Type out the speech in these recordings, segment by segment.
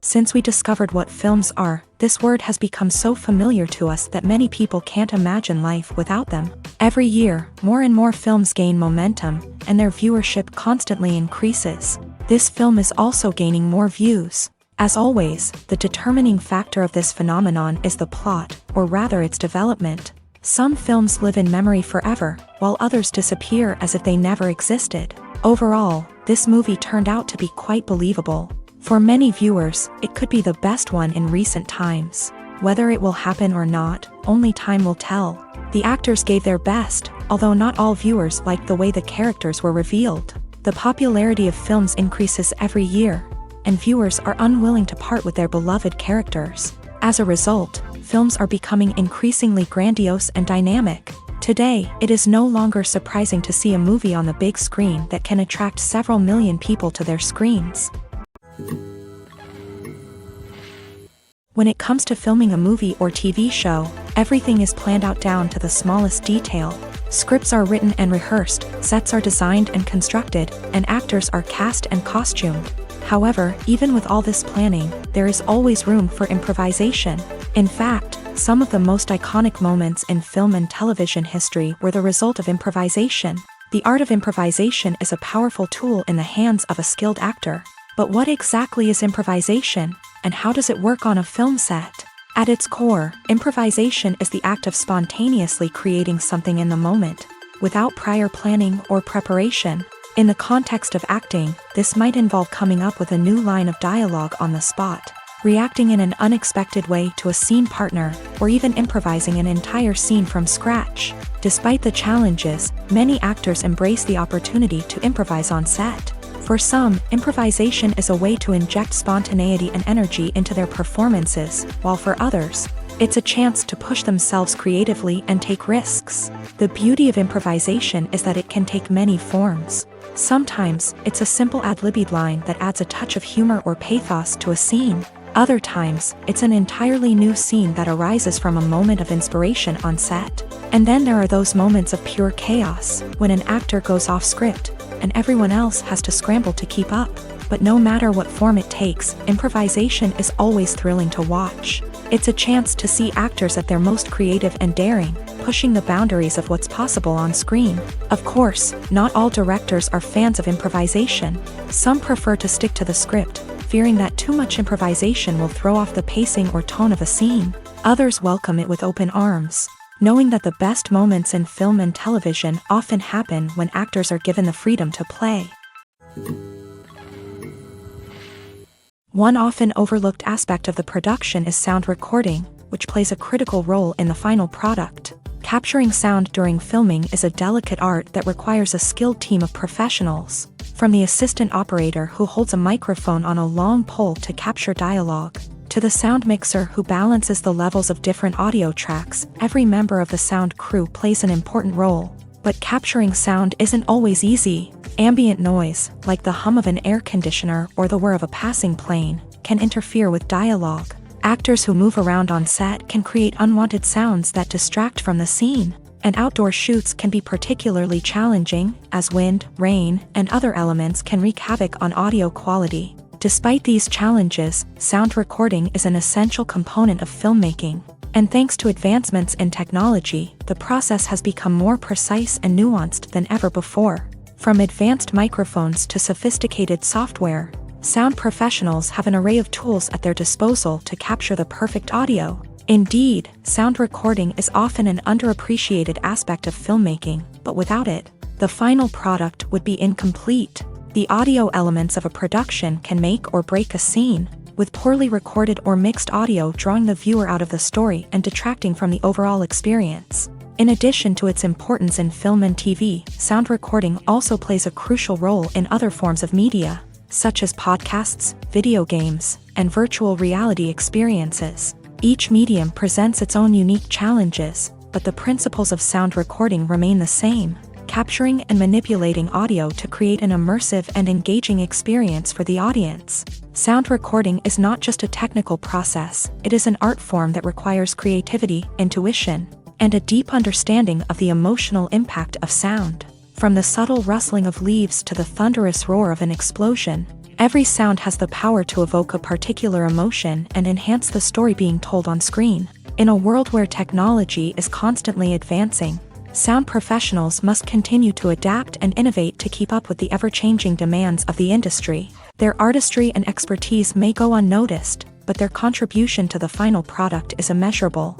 Since we discovered what films are, this word has become so familiar to us that many people can't imagine life without them. Every year, more and more films gain momentum, and their viewership constantly increases. This film is also gaining more views. As always, the determining factor of this phenomenon is the plot, or rather its development. Some films live in memory forever, while others disappear as if they never existed. Overall, this movie turned out to be quite believable. For many viewers, it could be the best one in recent times. Whether it will happen or not, only time will tell. The actors gave their best, although not all viewers liked the way the characters were revealed. The popularity of films increases every year, and viewers are unwilling to part with their beloved characters. As a result, films are becoming increasingly grandiose and dynamic. Today, it is no longer surprising to see a movie on the big screen that can attract several million people to their screens. When it comes to filming a movie or TV show, everything is planned out down to the smallest detail. Scripts are written and rehearsed, sets are designed and constructed, and actors are cast and costumed. However, even with all this planning, there is always room for improvisation. In fact, some of the most iconic moments in film and television history were the result of improvisation. The art of improvisation is a powerful tool in the hands of a skilled actor. But what exactly is improvisation, and how does it work on a film set? At its core, improvisation is the act of spontaneously creating something in the moment, without prior planning or preparation. In the context of acting, this might involve coming up with a new line of dialogue on the spot, reacting in an unexpected way to a scene partner, or even improvising an entire scene from scratch. Despite the challenges, many actors embrace the opportunity to improvise on set. For some, improvisation is a way to inject spontaneity and energy into their performances, while for others, it's a chance to push themselves creatively and take risks. The beauty of improvisation is that it can take many forms. Sometimes, it's a simple ad-libbed line that adds a touch of humor or pathos to a scene. Other times, it's an entirely new scene that arises from a moment of inspiration on set. And then there are those moments of pure chaos, when an actor goes off script, and everyone else has to scramble to keep up. But no matter what form it takes, improvisation is always thrilling to watch. It's a chance to see actors at their most creative and daring, pushing the boundaries of what's possible on screen. Of course, not all directors are fans of improvisation. Some prefer to stick to the script, fearing that too much improvisation will throw off the pacing or tone of a scene. Others welcome it with open arms, knowing that the best moments in film and television often happen when actors are given the freedom to play. One often overlooked aspect of the production is sound recording, which plays a critical role in the final product. Capturing sound during filming is a delicate art that requires a skilled team of professionals. From the assistant operator who holds a microphone on a long pole to capture dialogue, to the sound mixer who balances the levels of different audio tracks, every member of the sound crew plays an important role. But capturing sound isn't always easy. Ambient noise, like the hum of an air conditioner or the whir of a passing plane, can interfere with dialogue. Actors who move around on set can create unwanted sounds that distract from the scene. And outdoor shoots can be particularly challenging, as wind, rain, and other elements can wreak havoc on audio quality. Despite these challenges, sound recording is an essential component of filmmaking. And thanks to advancements in technology, the process has become more precise and nuanced than ever before. From advanced microphones to sophisticated software, sound professionals have an array of tools at their disposal to capture the perfect audio. Indeed, sound recording is often an underappreciated aspect of filmmaking, but without it, the final product would be incomplete. The audio elements of a production can make or break a scene, with poorly recorded or mixed audio drawing the viewer out of the story and detracting from the overall experience. In addition to its importance in film and TV, sound recording also plays a crucial role in other forms of media, such as podcasts, video games, and virtual reality experiences. Each medium presents its own unique challenges, but the principles of sound recording remain the same: capturing and manipulating audio to create an immersive and engaging experience for the audience. Sound recording is not just a technical process, it is an art form that requires creativity, intuition, and a deep understanding of the emotional impact of sound. From the subtle rustling of leaves to the thunderous roar of an explosion, Every sound has the power to evoke a particular emotion and enhance the story being told on screen. In a world where technology is constantly advancing, sound professionals must continue to adapt and innovate to keep up with the ever-changing demands of the industry. Their artistry and expertise may go unnoticed, but their contribution to the final product is immeasurable.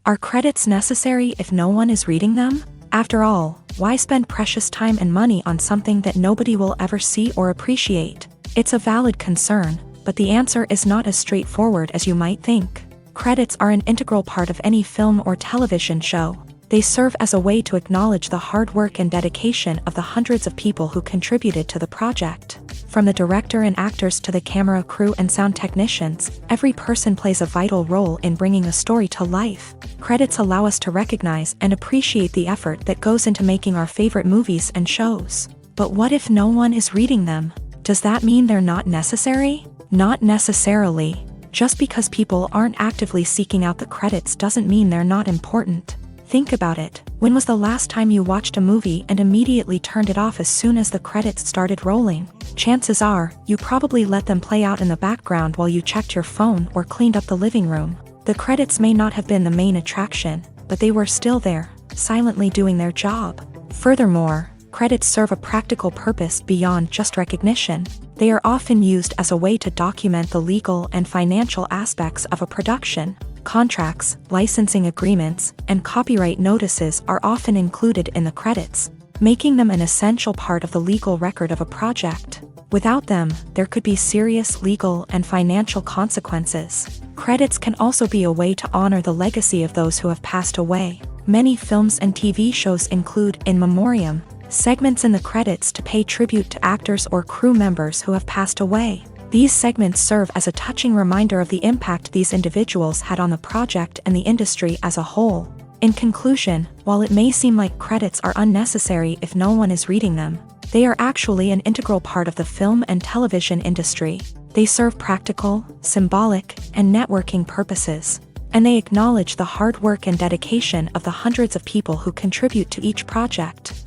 Are credits necessary if no one is reading them? After all, why spend precious time and money on something that nobody will ever see or appreciate? It's a valid concern, but the answer is not as straightforward as you might think. Credits are an integral part of any film or television show. They serve as a way to acknowledge the hard work and dedication of the hundreds of people who contributed to the project. From the director and actors to the camera crew and sound technicians, every person plays a vital role in bringing a story to life. Credits allow us to recognize and appreciate the effort that goes into making our favorite movies and shows. But what if no one is reading them? Does that mean they're not necessary? Not necessarily. Just because people aren't actively seeking out the credits doesn't mean they're not important. Think about it. When was the last time you watched a movie and immediately turned it off as soon as the credits started rolling? Chances are, you probably let them play out in the background while you checked your phone or cleaned up the living room. The credits may not have been the main attraction, but they were still there, silently doing their job. Furthermore, credits serve a practical purpose beyond just recognition. They are often used as a way to document the legal and financial aspects of a production. Contracts, licensing agreements, and copyright notices are often included in the credits, making them an essential part of the legal record of a project. Without them, there could be serious legal and financial consequences. Credits can also be a way to honor the legacy of those who have passed away. Many films and TV shows include in memoriam segments in the credits to pay tribute to actors or crew members who have passed away. These segments serve as a touching reminder of the impact these individuals had on the project and the industry as a whole. In conclusion, while it may seem like credits are unnecessary if no one is reading them, they are actually an integral part of the film and television industry. They serve practical, symbolic, and networking purposes, and they acknowledge the hard work and dedication of the hundreds of people who contribute to each project.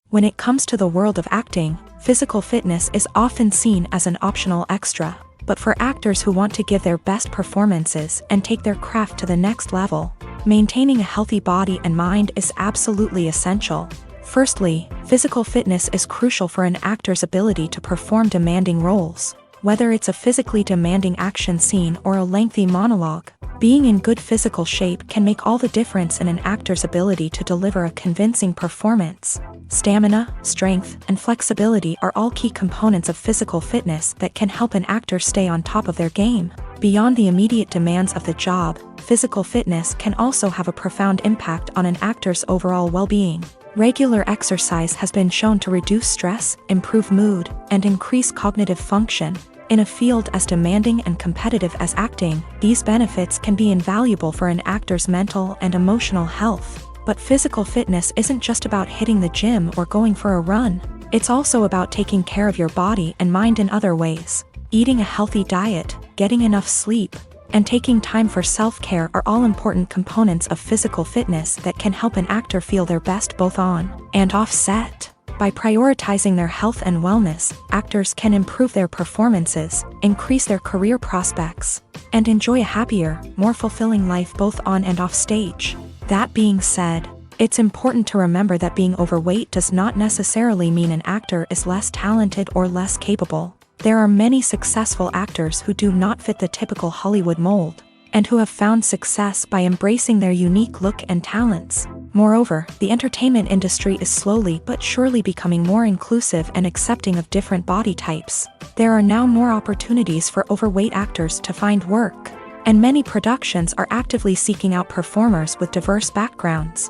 When it comes to the world of acting, physical fitness is often seen as an optional extra, but for actors who want to give their best performances and take their craft to the next level, maintaining a healthy body and mind is absolutely essential. Firstly, physical fitness is crucial for an actor's ability to perform demanding roles. Whether it's a physically demanding action scene or a lengthy monologue, being in good physical shape can make all the difference in an actor's ability to deliver a convincing performance. Stamina, strength, and flexibility are all key components of physical fitness that can help an actor stay on top of their game. Beyond the immediate demands of the job, physical fitness can also have a profound impact on an actor's overall well-being. Regular exercise has been shown to reduce stress, improve mood, and increase cognitive function. In a field as demanding and competitive as acting, these benefits can be invaluable for an actor's mental and emotional health. But physical fitness isn't just about hitting the gym or going for a run. It's also about taking care of your body and mind in other ways. Eating a healthy diet, getting enough sleep, and taking time for self-care are all important components of physical fitness that can help an actor feel their best both on and off set. By prioritizing their health and wellness, actors can improve their performances, increase their career prospects, and enjoy a happier, more fulfilling life both on and off stage. That being said, it's important to remember that being overweight does not necessarily mean an actor is less talented or less capable. There are many successful actors who do not fit the typical Hollywood mold, and who have found success by embracing their unique look and talents. Moreover, the entertainment industry is slowly but surely becoming more inclusive and accepting of different body types. There are now more opportunities for overweight actors to find work, and many productions are actively seeking out performers with diverse backgrounds.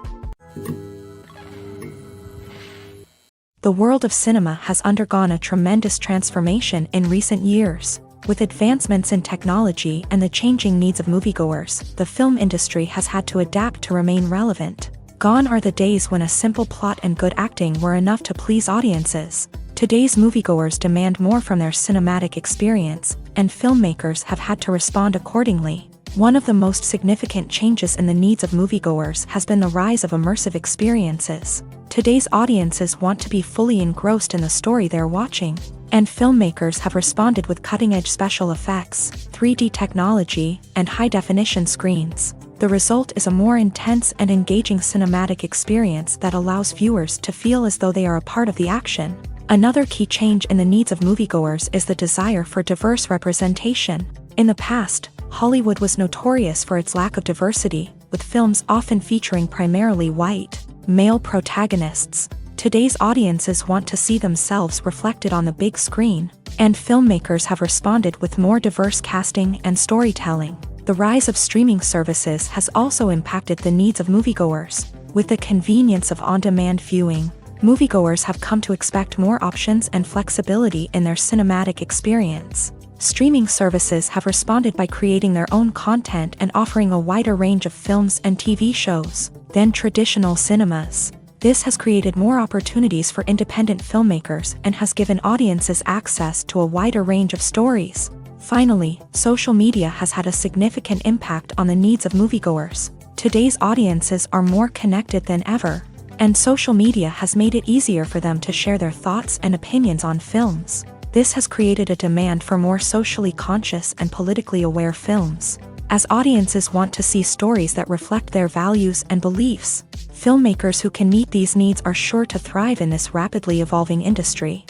The world of cinema has undergone a tremendous transformation in recent years. With advancements in technology and the changing needs of moviegoers, the film industry has had to adapt to remain relevant. Gone are the days when a simple plot and good acting were enough to please audiences. Today's moviegoers demand more from their cinematic experience, and filmmakers have had to respond accordingly. One of the most significant changes in the needs of moviegoers has been the rise of immersive experiences. Today's audiences want to be fully engrossed in the story they're watching, and filmmakers have responded with cutting-edge special effects, 3D technology, and high-definition screens. The result is a more intense and engaging cinematic experience that allows viewers to feel as though they are a part of the action. Another key change in the needs of moviegoers is the desire for diverse representation. In the past, Hollywood was notorious for its lack of diversity, with films often featuring primarily white, male protagonists. Today's audiences want to see themselves reflected on the big screen, and filmmakers have responded with more diverse casting and storytelling. The rise of streaming services has also impacted the needs of moviegoers. With the convenience of on-demand viewing, moviegoers have come to expect more options and flexibility in their cinematic experience. Streaming services have responded by creating their own content and offering a wider range of films and TV shows than traditional cinemas. This has created more opportunities for independent filmmakers and has given audiences access to a wider range of stories. Finally, social media has had a significant impact on the needs of moviegoers. Today's audiences are more connected than ever, and social media has made it easier for them to share their thoughts and opinions on films. This has created a demand for more socially conscious and politically aware films. As audiences want to see stories that reflect their values and beliefs, filmmakers who can meet these needs are sure to thrive in this rapidly evolving industry.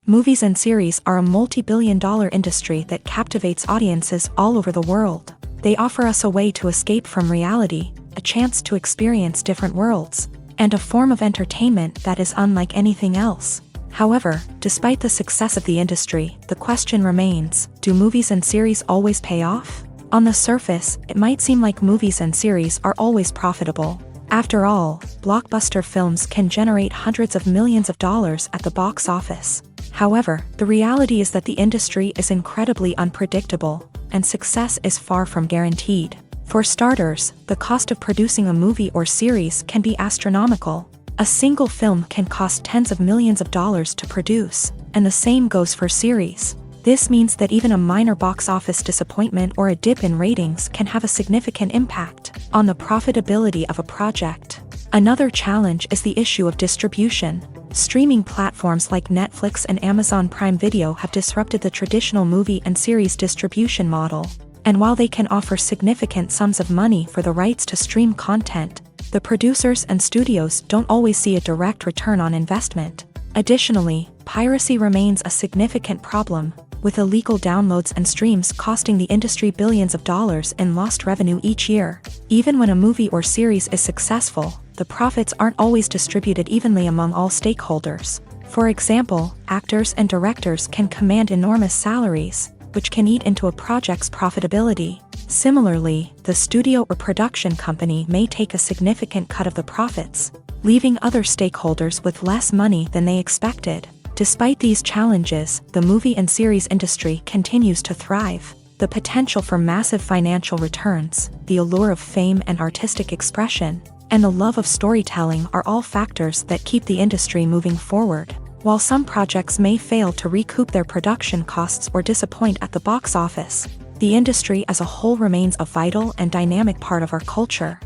Movies and series are a multi-billion-dollar industry that captivates audiences all over the world. They offer us a way to escape from reality, a chance to experience different worlds, and a form of entertainment that is unlike anything else. However, despite the success of the industry, the question remains, do movies and series always pay off? On the surface, it might seem like movies and series are always profitable. After all, blockbuster films can generate hundreds of millions of dollars at the box office. However, the reality is that the industry is incredibly unpredictable, and success is far from guaranteed. For starters, the cost of producing a movie or series can be astronomical. A single film can cost tens of millions of dollars to produce, and the same goes for series. This means that even a minor box office disappointment or a dip in ratings can have a significant impact on the profitability of a project. Another challenge is the issue of distribution. Streaming platforms like Netflix and Amazon Prime Video have disrupted the traditional movie and series distribution model. And while they can offer significant sums of money for the rights to stream content, the producers and studios don't always see a direct return on investment. Additionally, piracy remains a significant problem, with illegal downloads and streams costing the industry billions of dollars in lost revenue each year. Even when a movie or series is successful, the profits aren't always distributed evenly among all stakeholders. For example, actors and directors can command enormous salaries, which can eat into a project's profitability. Similarly, the studio or production company may take a significant cut of the profits, leaving other stakeholders with less money than they expected. Despite these challenges, the movie and series industry continues to thrive. The potential for massive financial returns, the allure of fame and artistic expression, and the love of storytelling are all factors that keep the industry moving forward. While some projects may fail to recoup their production costs or disappoint at the box office, the industry as a whole remains a vital and dynamic part of our culture.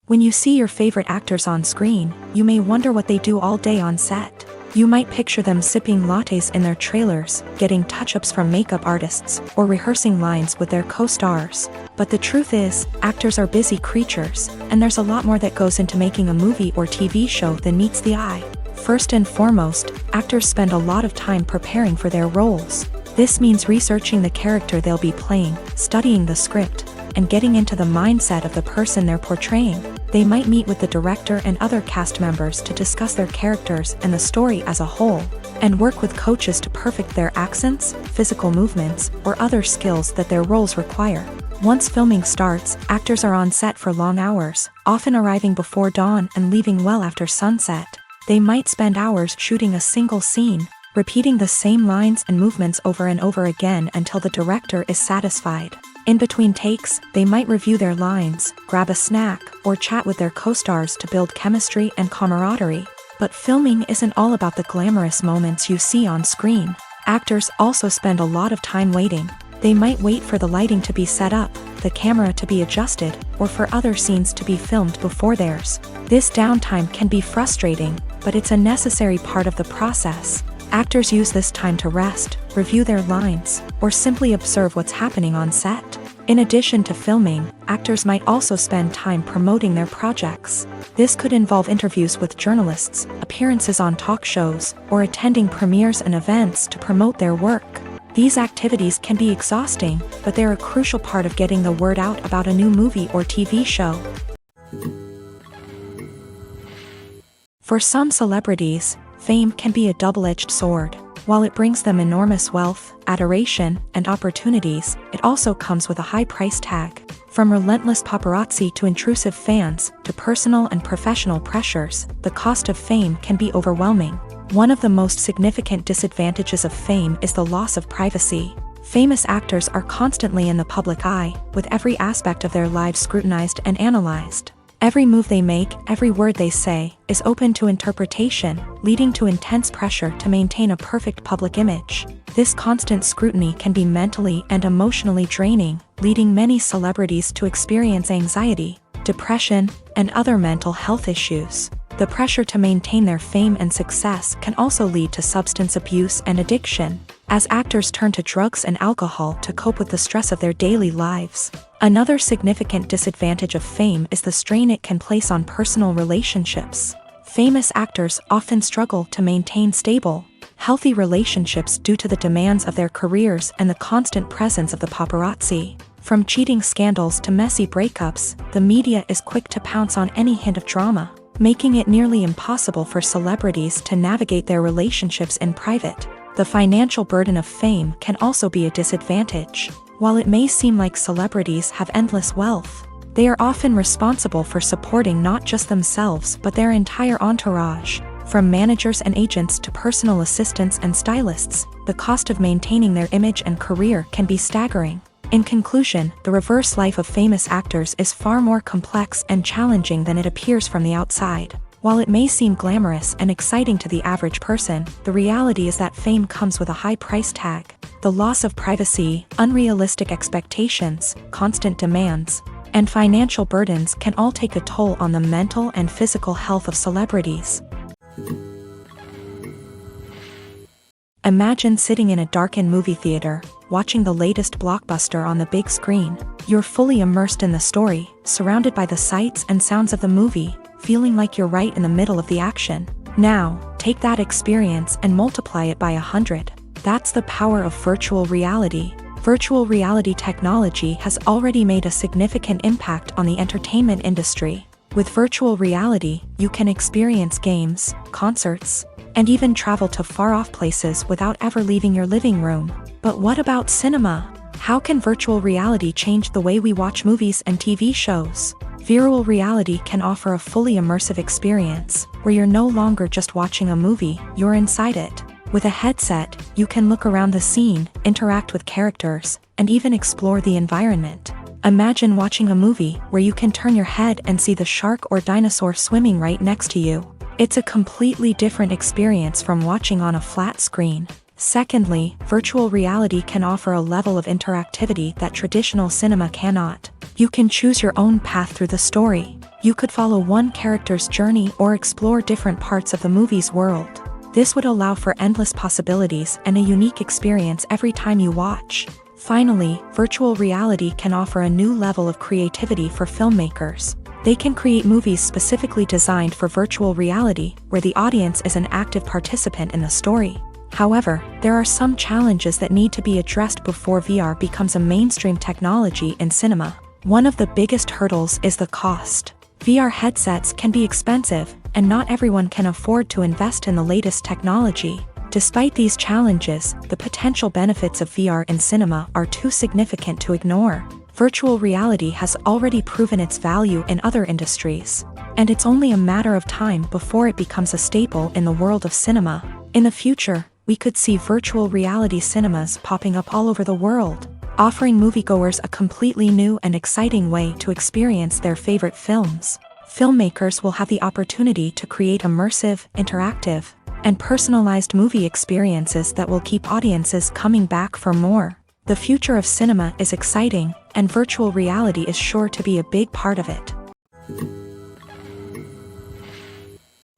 When you see your favorite actors on screen, you may wonder what they do all day on set. You might picture them sipping lattes in their trailers, getting touch-ups from makeup artists, or rehearsing lines with their co-stars. But the truth is, actors are busy creatures, and there's a lot more that goes into making a movie or TV show than meets the eye. First and foremost, actors spend a lot of time preparing for their roles. This means researching the character they'll be playing, studying the script, and getting into the mindset of the person they're portraying. They might meet with the director and other cast members to discuss their characters and the story as a whole, and work with coaches to perfect their accents, physical movements, or other skills that their roles require. Once filming starts, actors are on set for long hours, often arriving before dawn and leaving well after sunset. They might spend hours shooting a single scene, repeating the same lines and movements over and over again until the director is satisfied. In between takes, they might review their lines, grab a snack, or chat with their co-stars to build chemistry and camaraderie. But filming isn't all about the glamorous moments you see on screen. Actors also spend a lot of time waiting. They might wait for the lighting to be set up, the camera to be adjusted, or for other scenes to be filmed before theirs. This downtime can be frustrating, but it's a necessary part of the process. Actors use this time to rest, review their lines, or simply observe what's happening on set. In addition to filming, actors might also spend time promoting their projects. This could involve interviews with journalists, appearances on talk shows, or attending premieres and events to promote their work. These activities can be exhausting, but they're a crucial part of getting the word out about a new movie or TV show. For some celebrities, fame can be a double-edged sword. While it brings them enormous wealth, adoration, and opportunities, it also comes with a high price tag. From relentless paparazzi to intrusive fans, to personal and professional pressures, the cost of fame can be overwhelming. One of the most significant disadvantages of fame is the loss of privacy. Famous actors are constantly in the public eye, with every aspect of their lives scrutinized and analyzed. Every move they make, every word they say, is open to interpretation, leading to intense pressure to maintain a perfect public image. This constant scrutiny can be mentally and emotionally draining, leading many celebrities to experience anxiety, depression, and other mental health issues. The pressure to maintain their fame and success can also lead to substance abuse and addiction, as actors turn to drugs and alcohol to cope with the stress of their daily lives. Another significant disadvantage of fame is the strain it can place on personal relationships. Famous actors often struggle to maintain stable, healthy relationships due to the demands of their careers and the constant presence of the paparazzi. From cheating scandals to messy breakups, the media is quick to pounce on any hint of drama, making it nearly impossible for celebrities to navigate their relationships in private. The financial burden of fame can also be a disadvantage. While it may seem like celebrities have endless wealth, they are often responsible for supporting not just themselves but their entire entourage. From managers and agents to personal assistants and stylists, the cost of maintaining their image and career can be staggering. In conclusion, the reverse life of famous actors is far more complex and challenging than it appears from the outside. While it may seem glamorous and exciting to the average person, the reality is that fame comes with a high price tag. The loss of privacy, unrealistic expectations, constant demands, and financial burdens can all take a toll on the mental and physical health of celebrities. Imagine sitting in a darkened movie theater, watching the latest blockbuster on the big screen. You're fully immersed in the story, surrounded by the sights and sounds of the movie, feeling like you're right in the middle of the action. Now, take that experience and multiply it by 100. That's the power of virtual reality. Virtual reality technology has already made a significant impact on the entertainment industry. With virtual reality, you can experience games, concerts, and even travel to far-off places without ever leaving your living room. But what about cinema? How can virtual reality change the way we watch movies and TV shows? Virtual reality can offer a fully immersive experience, where you're no longer just watching a movie, you're inside it. With a headset, you can look around the scene, interact with characters, and even explore the environment. Imagine watching a movie where you can turn your head and see the shark or dinosaur swimming right next to you. It's a completely different experience from watching on a flat screen. Secondly, virtual reality can offer a level of interactivity that traditional cinema cannot. You can choose your own path through the story. You could follow one character's journey or explore different parts of the movie's world. This would allow for endless possibilities and a unique experience every time you watch. Finally, virtual reality can offer a new level of creativity for filmmakers. They can create movies specifically designed for virtual reality, where the audience is an active participant in the story. However, there are some challenges that need to be addressed before VR becomes a mainstream technology in cinema. One of the biggest hurdles is the cost. VR headsets can be expensive, and not everyone can afford to invest in the latest technology. Despite these challenges, the potential benefits of VR in cinema are too significant to ignore. Virtual reality has already proven its value in other industries, and it's only a matter of time before it becomes a staple in the world of cinema. In the future, we could see virtual reality cinemas popping up all over the world, offering moviegoers a completely new and exciting way to experience their favorite films. filmmakers will have the opportunity to create immersive, interactive, and personalized movie experiences that will keep audiences coming back for more. The future of cinema is exciting, and virtual reality is sure to be a big part of it.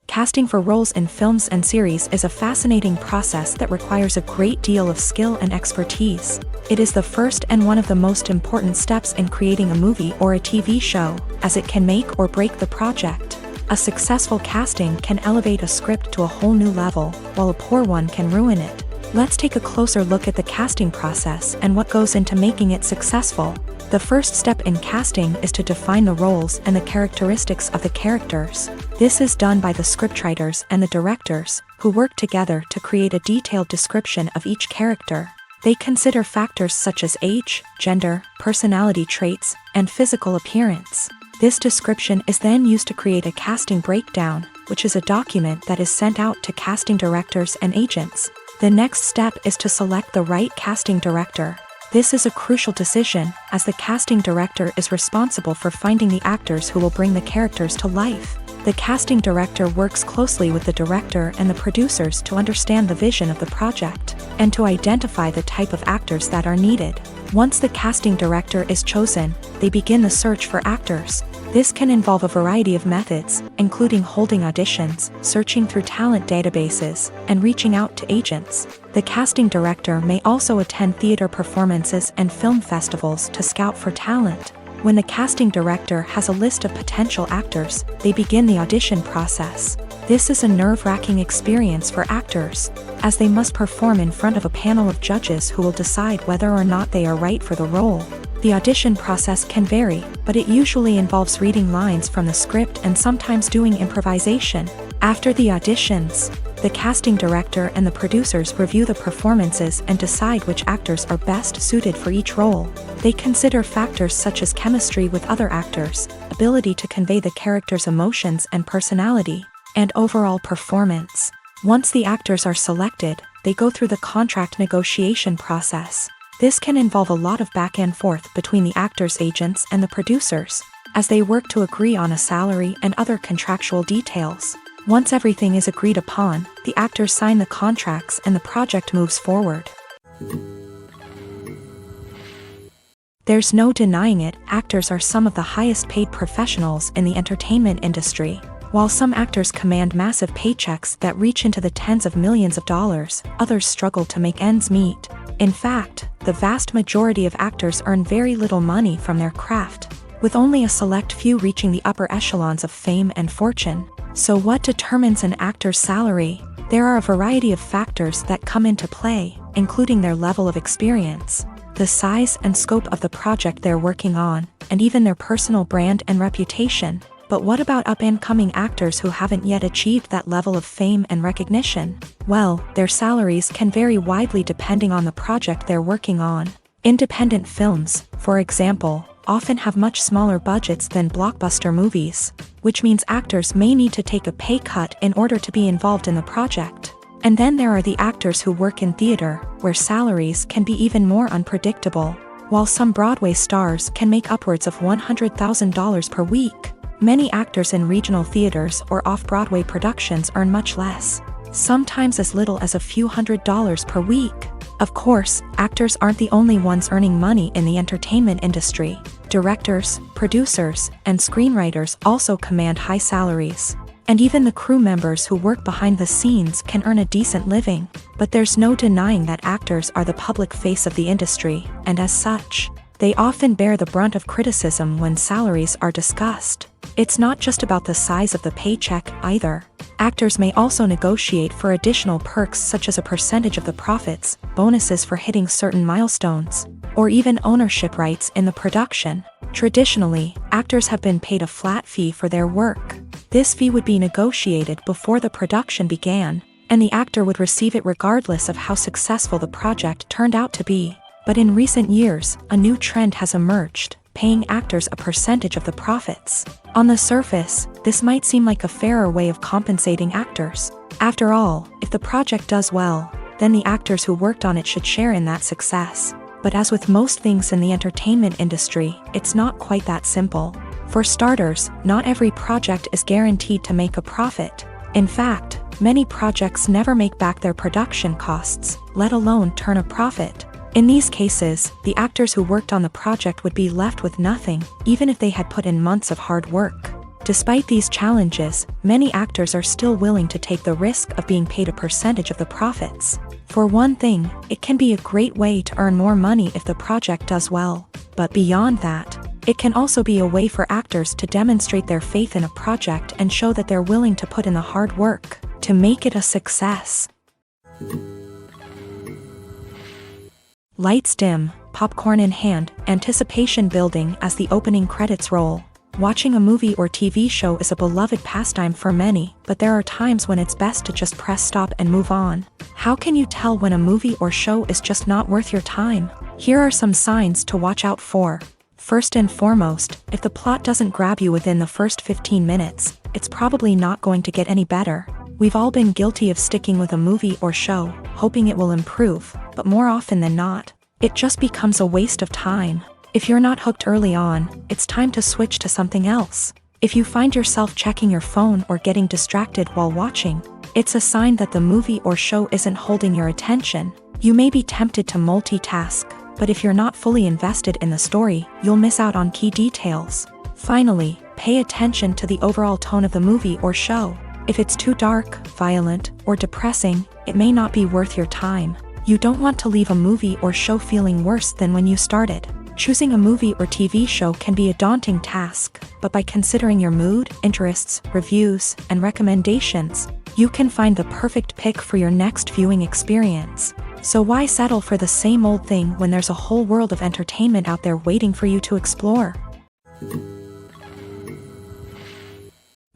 Casting for roles in films and series is a fascinating process that requires a great deal of skill and expertise. It is the first and one of the most important steps in creating a movie or a TV show, as it can make or break the project. A successful casting can elevate a script to a whole new level, while a poor one can ruin it. Let's take a closer look at the casting process and what goes into making it successful. The first step in casting is to define the roles and the characteristics of the characters. This is done by the scriptwriters and the directors, who work together to create a detailed description of each character. They consider factors such as age, gender, personality traits, and physical appearance. This description is then used to create a casting breakdown, which is a document that is sent out to casting directors and agents. The next step is to select the right casting director. This is a crucial decision, as the casting director is responsible for finding the actors who will bring the characters to life. The casting director works closely with the director and the producers to understand the vision of the project, and to identify the type of actors that are needed. Once the casting director is chosen, they begin the search for actors. This can involve a variety of methods, including holding auditions, searching through talent databases, and reaching out to agents. The casting director may also attend theater performances and film festivals to scout for talent. When the casting director has a list of potential actors, they begin the audition process. This is a nerve-wracking experience for actors, as they must perform in front of a panel of judges who will decide whether or not they are right for the role. The audition process can vary, but it usually involves reading lines from the script and sometimes doing improvisation. After the auditions, the casting director and the producers review the performances and decide which actors are best suited for each role. They consider factors such as chemistry with other actors, ability to convey the character's emotions and personality, and overall performance. Once the actors are selected, they go through the contract negotiation process. This can involve a lot of back and forth between the actors' agents and the producers, as they work to agree on a salary and other contractual details. Once everything is agreed upon, the actors sign the contracts and the project moves forward. There's no denying it, actors are some of the highest paid professionals in the entertainment industry. While some actors command massive paychecks that reach into the tens of millions of dollars, others struggle to make ends meet. In fact, the vast majority of actors earn very little money from their craft, with only a select few reaching the upper echelons of fame and fortune. So what determines an actor's salary? There are a variety of factors that come into play, including their level of experience, the size and scope of the project they're working on, and even their personal brand and reputation. But what about up-and-coming actors who haven't yet achieved that level of fame and recognition? Well, their salaries can vary widely depending on the project they're working on. Independent films, for example, often have much smaller budgets than blockbuster movies, which means actors may need to take a pay cut in order to be involved in the project. And then there are the actors who work in theater, where salaries can be even more unpredictable. While some Broadway stars can make upwards of $100,000 per week, many actors in regional theaters or off-Broadway productions earn much less, sometimes as little as a few $100s per week. Of course, actors aren't the only ones earning money in the entertainment industry. Directors, producers, and screenwriters also command high salaries. And even the crew members who work behind the scenes can earn a decent living. But there's no denying that actors are the public face of the industry, and as such, they often bear the brunt of criticism when salaries are discussed. It's not just about the size of the paycheck, either. Actors may also negotiate for additional perks such as a percentage of the profits, bonuses for hitting certain milestones, or even ownership rights in the production. Traditionally, actors have been paid a flat fee for their work. This fee would be negotiated before the production began, and the actor would receive it regardless of how successful the project turned out to be. But in recent years, a new trend has emerged, paying actors a percentage of the profits. On the surface, this might seem like a fairer way of compensating actors. After all, if the project does well, then the actors who worked on it should share in that success. But as with most things in the entertainment industry, it's not quite that simple. For starters, not every project is guaranteed to make a profit. In fact, many projects never make back their production costs, let alone turn a profit. In these cases, the actors who worked on the project would be left with nothing, even if they had put in months of hard work. Despite these challenges, many actors are still willing to take the risk of being paid a percentage of the profits. For one thing, it can be a great way to earn more money if the project does well. But beyond that, it can also be a way for actors to demonstrate their faith in a project and show that they're willing to put in the hard work to make it a success. Lights dim, popcorn in hand, anticipation building as the opening credits roll. Watching a movie or TV show is a beloved pastime for many, but there are times when it's best to just press stop and move on. How can you tell when a movie or show is just not worth your time? Here are some signs to watch out for. First and foremost, if the plot doesn't grab you within the first 15 minutes, it's probably not going to get any better. We've all been guilty of sticking with a movie or show, hoping it will improve, but more often than not, it just becomes a waste of time. If you're not hooked early on, it's time to switch to something else. If you find yourself checking your phone or getting distracted while watching, it's a sign that the movie or show isn't holding your attention. You may be tempted to multitask, but if you're not fully invested in the story, you'll miss out on key details. Finally, pay attention to the overall tone of the movie or show. If it's too dark, violent, or depressing, it may not be worth your time. You don't want to leave a movie or show feeling worse than when you started. Choosing a movie or TV show can be a daunting task, but by considering your mood, interests, reviews, and recommendations, you can find the perfect pick for your next viewing experience. So why settle for the same old thing when there's a whole world of entertainment out there waiting for you to explore?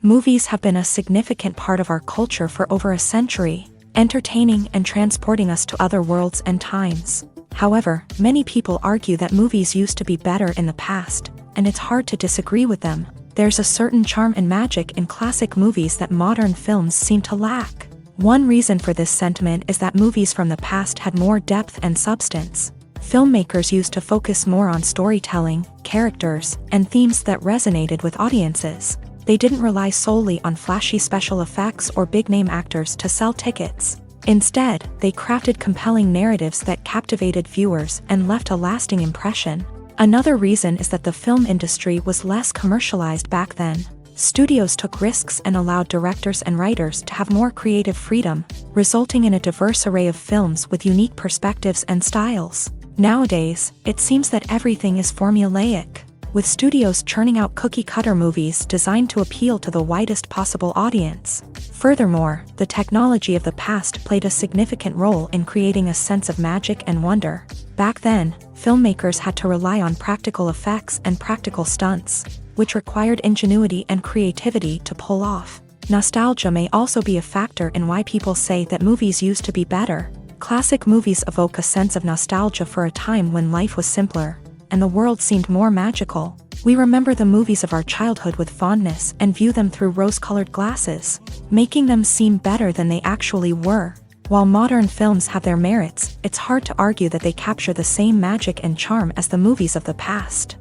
Movies have been a significant part of our culture for over a century, entertaining and transporting us to other worlds and times. However, many people argue that movies used to be better in the past, and it's hard to disagree with them. There's a certain charm and magic in classic movies that modern films seem to lack. One reason for this sentiment is that movies from the past had more depth and substance. Filmmakers used to focus more on storytelling, characters, and themes that resonated with audiences. They didn't rely solely on flashy special effects or big-name actors to sell tickets. Instead, they crafted compelling narratives that captivated viewers and left a lasting impression. Another reason is that the film industry was less commercialized back then. Studios took risks and allowed directors and writers to have more creative freedom, resulting in a diverse array of films with unique perspectives and styles. Nowadays, it seems that everything is formulaic, with studios churning out cookie-cutter movies designed to appeal to the widest possible audience. Furthermore, the technology of the past played a significant role in creating a sense of magic and wonder. Back then, filmmakers had to rely on practical effects and practical stunts, which required ingenuity and creativity to pull off. Nostalgia may also be a factor in why people say that movies used to be better. Classic movies evoke a sense of nostalgia for a time when life was simpler, and the world seemed more magical. We remember the movies of our childhood with fondness and view them through rose-colored glasses, making them seem better than they actually were. While modern films have their merits, it's hard to argue that they capture the same magic and charm as the movies of the past.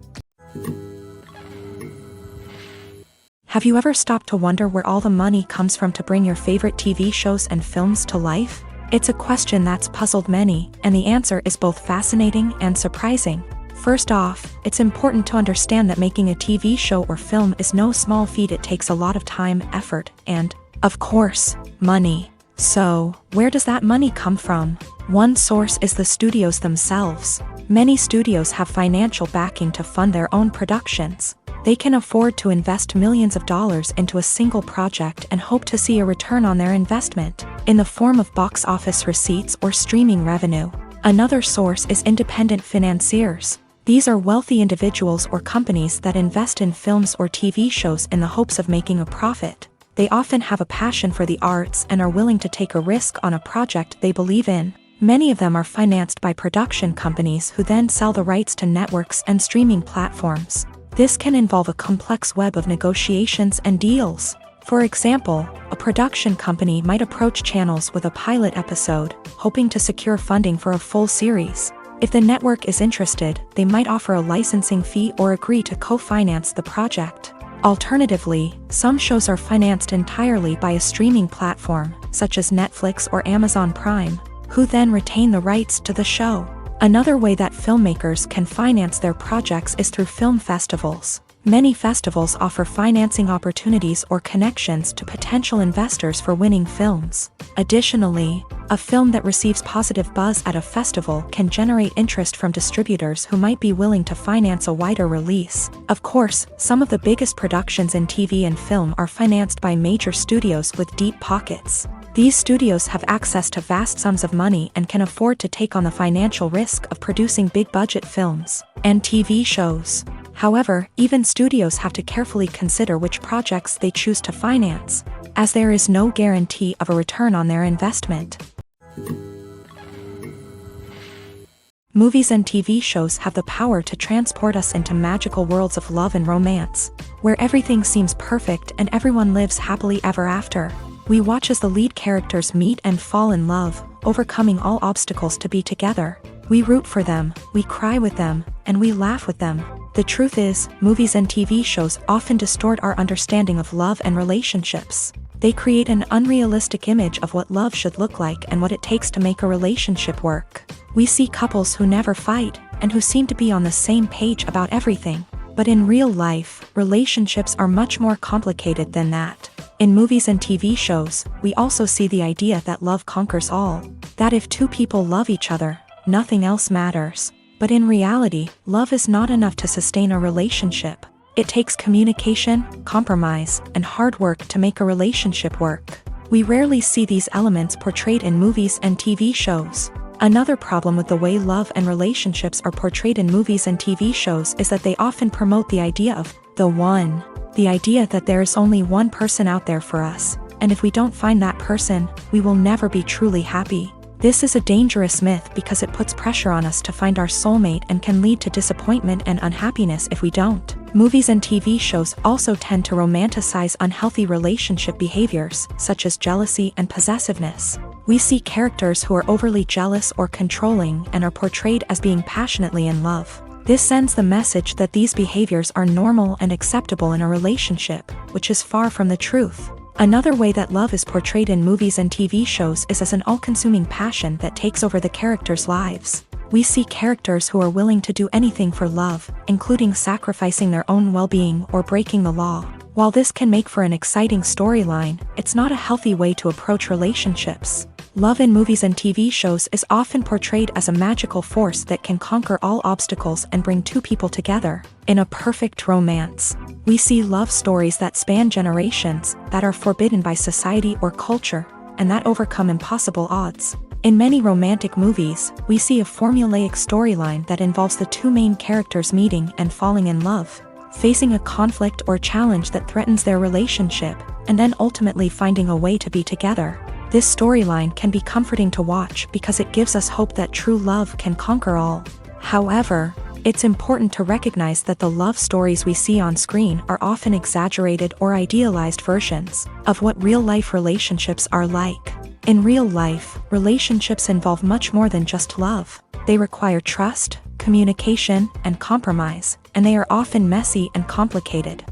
Have you ever stopped to wonder where all the money comes from to bring your favorite TV shows and films to life? It's a question that's puzzled many, and the answer is both fascinating and surprising. First off, it's important to understand that making a TV show or film is no small feat. It takes a lot of time, effort, and, of course, money. So, where does that money come from? One source is the studios themselves. Many studios have financial backing to fund their own productions. They can afford to invest millions of dollars into a single project and hope to see a return on their investment, in the form of box office receipts or streaming revenue. Another source is independent financiers. These are wealthy individuals or companies that invest in films or TV shows in the hopes of making a profit. They often have a passion for the arts and are willing to take a risk on a project they believe in. Many of them are financed by production companies who then sell the rights to networks and streaming platforms. This can involve a complex web of negotiations and deals. For example, a production company might approach channels with a pilot episode, hoping to secure funding for a full series. If the network is interested, they might offer a licensing fee or agree to co-finance the project. Alternatively, some shows are financed entirely by a streaming platform, such as Netflix or Amazon Prime, who then retain the rights to the show. Another way that filmmakers can finance their projects is through film festivals. Many festivals offer financing opportunities or connections to potential investors for winning films. Additionally, a film that receives positive buzz at a festival can generate interest from distributors who might be willing to finance a wider release. Of course, some of the biggest productions in TV and film are financed by major studios with deep pockets. These studios have access to vast sums of money and can afford to take on the financial risk of producing big-budget films and TV shows. However, even studios have to carefully consider which projects they choose to finance, as there is no guarantee of a return on their investment. Movies and TV shows have the power to transport us into magical worlds of love and romance, where everything seems perfect and everyone lives happily ever after. We watch as the lead characters meet and fall in love, overcoming all obstacles to be together. We root for them, we cry with them, and we laugh with them. The truth is, movies and TV shows often distort our understanding of love and relationships. They create an unrealistic image of what love should look like and what it takes to make a relationship work. We see couples who never fight, and who seem to be on the same page about everything. But in real life, relationships are much more complicated than that. In movies and TV shows, we also see the idea that love conquers all. That if two people love each other, nothing else matters. But in reality, love is not enough to sustain a relationship. It takes communication, compromise, and hard work to make a relationship work. We rarely see these elements portrayed in movies and TV shows. Another problem with the way love and relationships are portrayed in movies and TV shows is that they often promote the idea of the one. The idea that there is only one person out there for us, and if we don't find that person, we will never be truly happy. This is a dangerous myth because it puts pressure on us to find our soulmate and can lead to disappointment and unhappiness if we don't. Movies and TV shows also tend to romanticize unhealthy relationship behaviors, such as jealousy and possessiveness. We see characters who are overly jealous or controlling and are portrayed as being passionately in love. This sends the message that these behaviors are normal and acceptable in a relationship, which is far from the truth. Another way that love is portrayed in movies and TV shows is as an all-consuming passion that takes over the characters' lives. We see characters who are willing to do anything for love, including sacrificing their own well-being or breaking the law. While this can make for an exciting storyline, it's not a healthy way to approach relationships. Love in movies and TV shows is often portrayed as a magical force that can conquer all obstacles and bring two people together in a perfect romance. We see love stories that span generations, that are forbidden by society or culture, and that overcome impossible odds. In many romantic movies, we see a formulaic storyline that involves the two main characters meeting and falling in love, facing a conflict or challenge that threatens their relationship, and then ultimately finding a way to be together. This storyline can be comforting to watch because it gives us hope that true love can conquer all. However, it's important to recognize that the love stories we see on screen are often exaggerated or idealized versions of what real-life relationships are like. In real life, relationships involve much more than just love. They require trust, communication, and compromise, and they are often messy and complicated.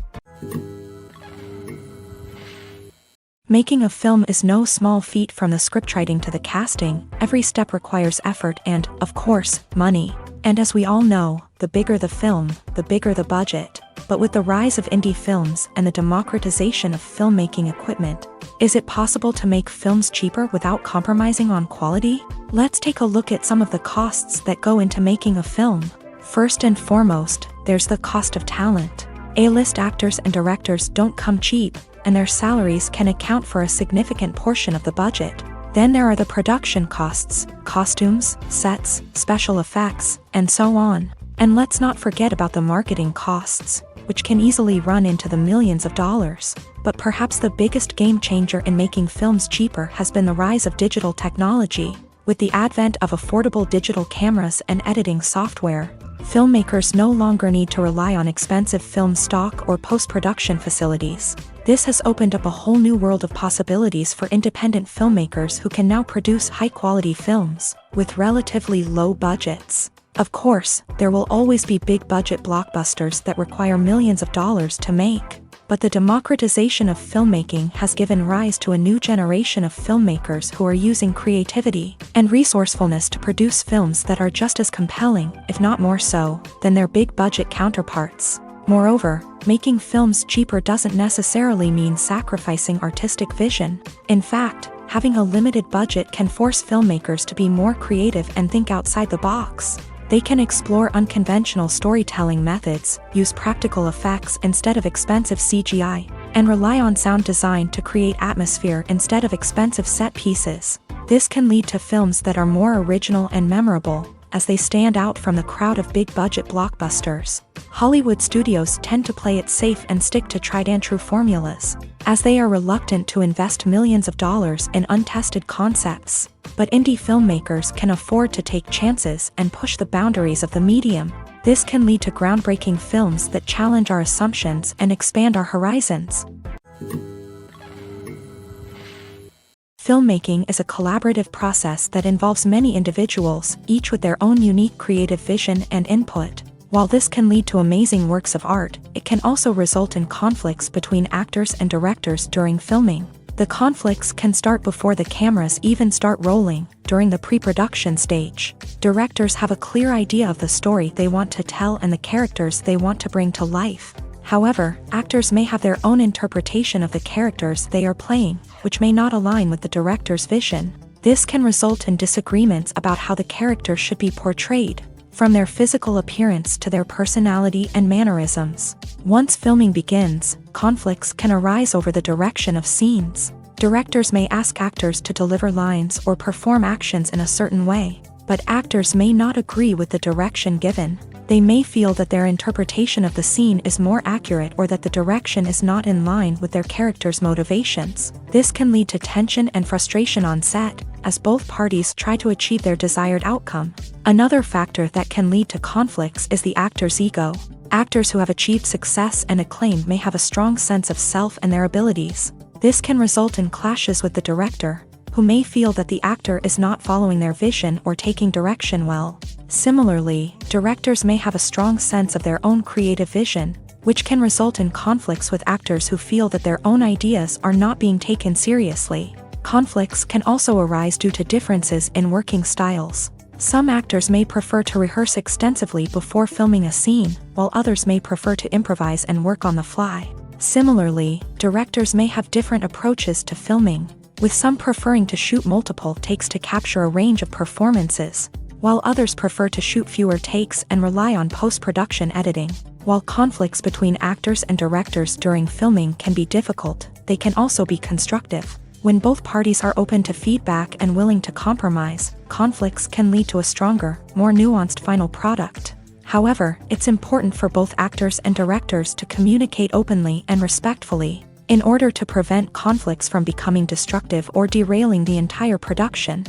Making a film is no small feat. From the scriptwriting to the casting, every step requires effort and, of course, money. And as we all know, the bigger the film, the bigger the budget. But with the rise of indie films and the democratization of filmmaking equipment, is it possible to make films cheaper without compromising on quality? Let's take a look at some of the costs that go into making a film. First and foremost, there's the cost of talent. A-list actors and directors don't come cheap, and their salaries can account for a significant portion of the budget. Then there are the production costs, costumes, sets, special effects, and so on. And let's not forget about the marketing costs, which can easily run into the millions of dollars. But perhaps the biggest game changer in making films cheaper has been the rise of digital technology. With the advent of affordable digital cameras and editing software, filmmakers no longer need to rely on expensive film stock or post-production facilities. This has opened up a whole new world of possibilities for independent filmmakers who can now produce high-quality films with relatively low budgets. Of course, there will always be big-budget blockbusters that require millions of dollars to make. But the democratization of filmmaking has given rise to a new generation of filmmakers who are using creativity and resourcefulness to produce films that are just as compelling, if not more so, than their big-budget counterparts. Moreover, making films cheaper doesn't necessarily mean sacrificing artistic vision. In fact, having a limited budget can force filmmakers to be more creative and think outside the box. They can explore unconventional storytelling methods, use practical effects instead of expensive CGI, and rely on sound design to create atmosphere instead of expensive set pieces. This can lead to films that are more original and memorable, as they stand out from the crowd of big-budget blockbusters. Hollywood studios tend to play it safe and stick to tried-and-true formulas, as they are reluctant to invest millions of dollars in untested concepts. But indie filmmakers can afford to take chances and push the boundaries of the medium. This can lead to groundbreaking films that challenge our assumptions and expand our horizons. Filmmaking is a collaborative process that involves many individuals, each with their own unique creative vision and input. While this can lead to amazing works of art, it can also result in conflicts between actors and directors during filming. The conflicts can start before the cameras even start rolling, during the pre-production stage. Directors have a clear idea of the story they want to tell and the characters they want to bring to life. However, actors may have their own interpretation of the characters they are playing, which may not align with the director's vision. This can result in disagreements about how the characters should be portrayed, from their physical appearance to their personality and mannerisms. Once filming begins, conflicts can arise over the direction of scenes. Directors may ask actors to deliver lines or perform actions in a certain way, but actors may not agree with the direction given. They may feel that their interpretation of the scene is more accurate or that the direction is not in line with their character's motivations. This can lead to tension and frustration on set, as both parties try to achieve their desired outcome. Another factor that can lead to conflicts is the actor's ego. Actors who have achieved success and acclaim may have a strong sense of self and their abilities. This can result in clashes with the director, who may feel that the actor is not following their vision or taking direction well. Similarly, directors may have a strong sense of their own creative vision, which can result in conflicts with actors who feel that their own ideas are not being taken seriously. Conflicts can also arise due to differences in working styles. Some actors may prefer to rehearse extensively before filming a scene, while others may prefer to improvise and work on the fly. Similarly, directors may have different approaches to filming, with some preferring to shoot multiple takes to capture a range of performances, while others prefer to shoot fewer takes and rely on post-production editing. While conflicts between actors and directors during filming can be difficult, they can also be constructive. When both parties are open to feedback and willing to compromise, conflicts can lead to a stronger, more nuanced final product. However, it's important for both actors and directors to communicate openly and respectfully, in order to prevent conflicts from becoming destructive or derailing the entire production.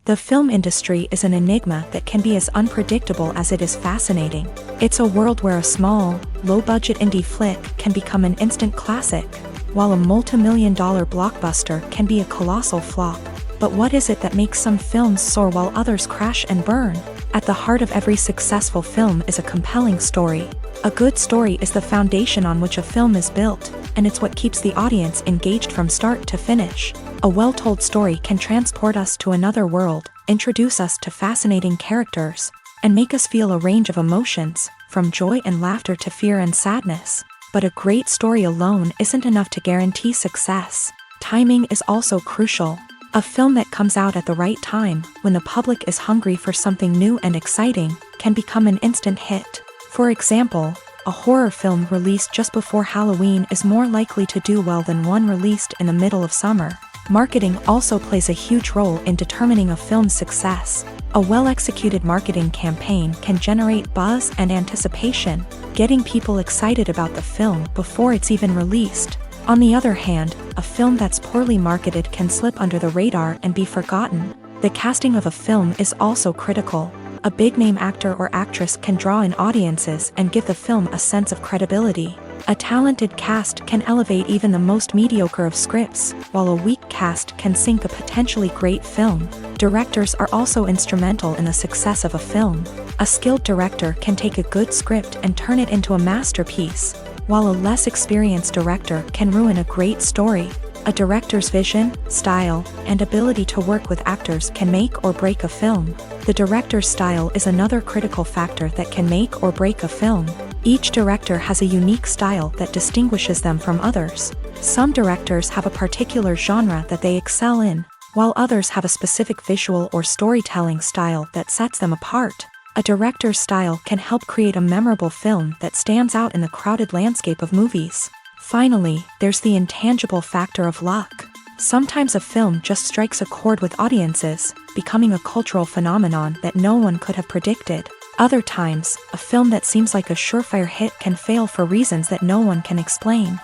The film industry is an enigma that can be as unpredictable as it is fascinating. It's a world where a small, low-budget indie flick can become an instant classic, while a multi-million-dollar blockbuster can be a colossal flop. But what is it that makes some films soar while others crash and burn? At the heart of every successful film is a compelling story. A good story is the foundation on which a film is built, and it's what keeps the audience engaged from start to finish. A well-told story can transport us to another world, introduce us to fascinating characters, and make us feel a range of emotions, from joy and laughter to fear and sadness. But a great story alone isn't enough to guarantee success. Timing is also crucial. A film that comes out at the right time, when the public is hungry for something new and exciting, can become an instant hit. For example, a horror film released just before Halloween is more likely to do well than one released in the middle of summer. Marketing also plays a huge role in determining a film's success. A well-executed marketing campaign can generate buzz and anticipation, getting people excited about the film before it's even released. On the other hand, a film that's poorly marketed can slip under the radar and be forgotten. The casting of a film is also critical. A big-name actor or actress can draw in audiences and give the film a sense of credibility. A talented cast can elevate even the most mediocre of scripts, while a weak cast can sink a potentially great film. Directors are also instrumental in the success of a film. A skilled director can take a good script and turn it into a masterpiece, while a less experienced director can ruin a great story. A director's vision, style, and ability to work with actors can make or break a film. The director's style is another critical factor that can make or break a film. Each director has a unique style that distinguishes them from others. Some directors have a particular genre that they excel in, while others have a specific visual or storytelling style that sets them apart. A director's style can help create a memorable film that stands out in the crowded landscape of movies. Finally, there's the intangible factor of luck. Sometimes a film just strikes a chord with audiences, becoming a cultural phenomenon that no one could have predicted. Other times, a film that seems like a surefire hit can fail for reasons that no one can explain.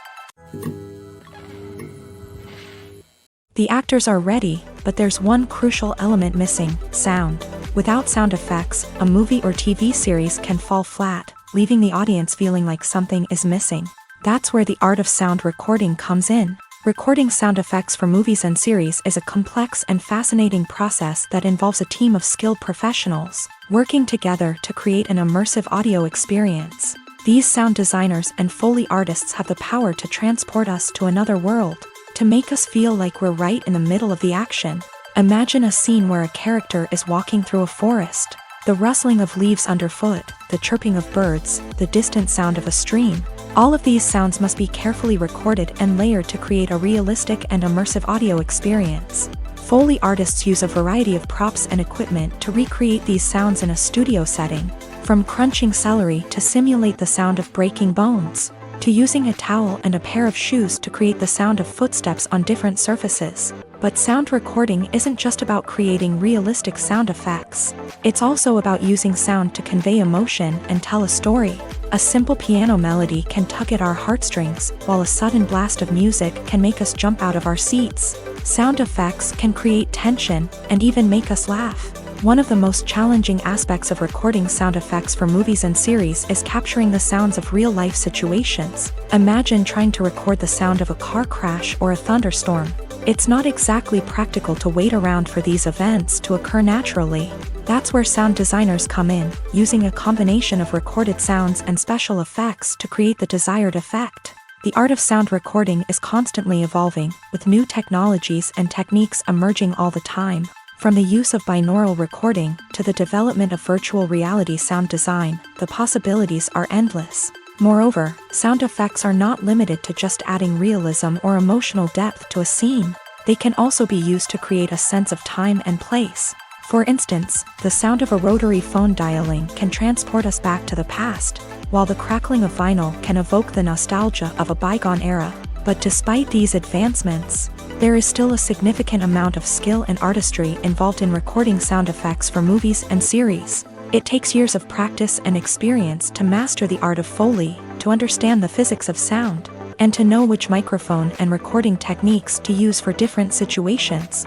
The actors are ready, but there's one crucial element missing: sound. Without sound effects, a movie or TV series can fall flat, leaving the audience feeling like something is missing. That's where the art of sound recording comes in. Recording sound effects for movies and series is a complex and fascinating process that involves a team of skilled professionals working together to create an immersive audio experience. These sound designers and Foley artists have the power to transport us to another world, to make us feel like we're right in the middle of the action. Imagine a scene where a character is walking through a forest. The rustling of leaves underfoot, the chirping of birds, the distant sound of a stream. All of these sounds must be carefully recorded and layered to create a realistic and immersive audio experience. Foley artists use a variety of props and equipment to recreate these sounds in a studio setting, from crunching celery to simulate the sound of breaking bones, to using a towel and a pair of shoes to create the sound of footsteps on different surfaces. But sound recording isn't just about creating realistic sound effects. It's also about using sound to convey emotion and tell a story. A simple piano melody can tug at our heartstrings, while a sudden blast of music can make us jump out of our seats. Sound effects can create tension and even make us laugh. One of the most challenging aspects of recording sound effects for movies and series is capturing the sounds of real-life situations. Imagine trying to record the sound of a car crash or a thunderstorm. It's not exactly practical to wait around for these events to occur naturally. That's where sound designers come in, using a combination of recorded sounds and special effects to create the desired effect. The art of sound recording is constantly evolving, with new technologies and techniques emerging all the time. From the use of binaural recording to the development of virtual reality sound design, the possibilities are endless. Moreover, sound effects are not limited to just adding realism or emotional depth to a scene. They can also be used to create a sense of time and place. For instance, the sound of a rotary phone dialing can transport us back to the past, while the crackling of vinyl can evoke the nostalgia of a bygone era. But despite these advancements, there is still a significant amount of skill and artistry involved in recording sound effects for movies and series. It takes years of practice and experience to master the art of Foley, to understand the physics of sound, and to know which microphone and recording techniques to use for different situations.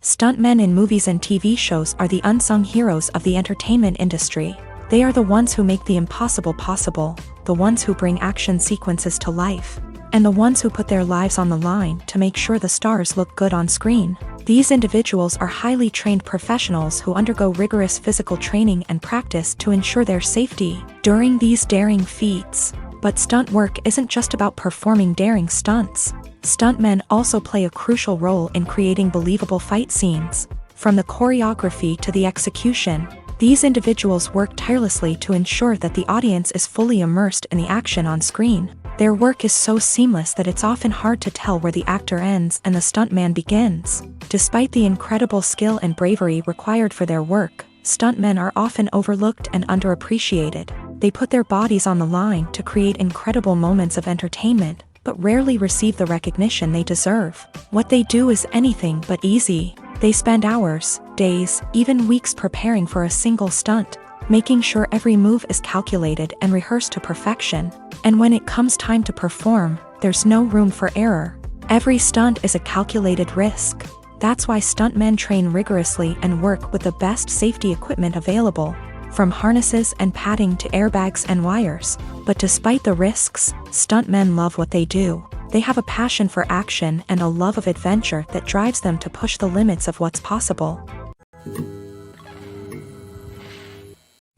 Stuntmen in movies and TV shows are the unsung heroes of the entertainment industry. They are the ones who make the impossible possible, the ones who bring action sequences to life, and the ones who put their lives on the line to make sure the stars look good on screen. These individuals are highly trained professionals who undergo rigorous physical training and practice to ensure their safety during these daring feats. But stunt work isn't just about performing daring stunts. Stuntmen also play a crucial role in creating believable fight scenes. From the choreography to the execution, these individuals work tirelessly to ensure that the audience is fully immersed in the action on screen. Their work is so seamless that it's often hard to tell where the actor ends and the stuntman begins. Despite the incredible skill and bravery required for their work, stuntmen are often overlooked and underappreciated. They put their bodies on the line to create incredible moments of entertainment, but rarely receive the recognition they deserve. What they do is anything but easy. They spend hours, days, even weeks preparing for a single stunt, making sure every move is calculated and rehearsed to perfection. And when it comes time to perform, there's no room for error. Every stunt is a calculated risk. That's why stuntmen train rigorously and work with the best safety equipment available. from harnesses and padding to airbags and wires. But despite the risks, stuntmen love what they do. They have a passion for action and a love of adventure that drives them to push the limits of what's possible.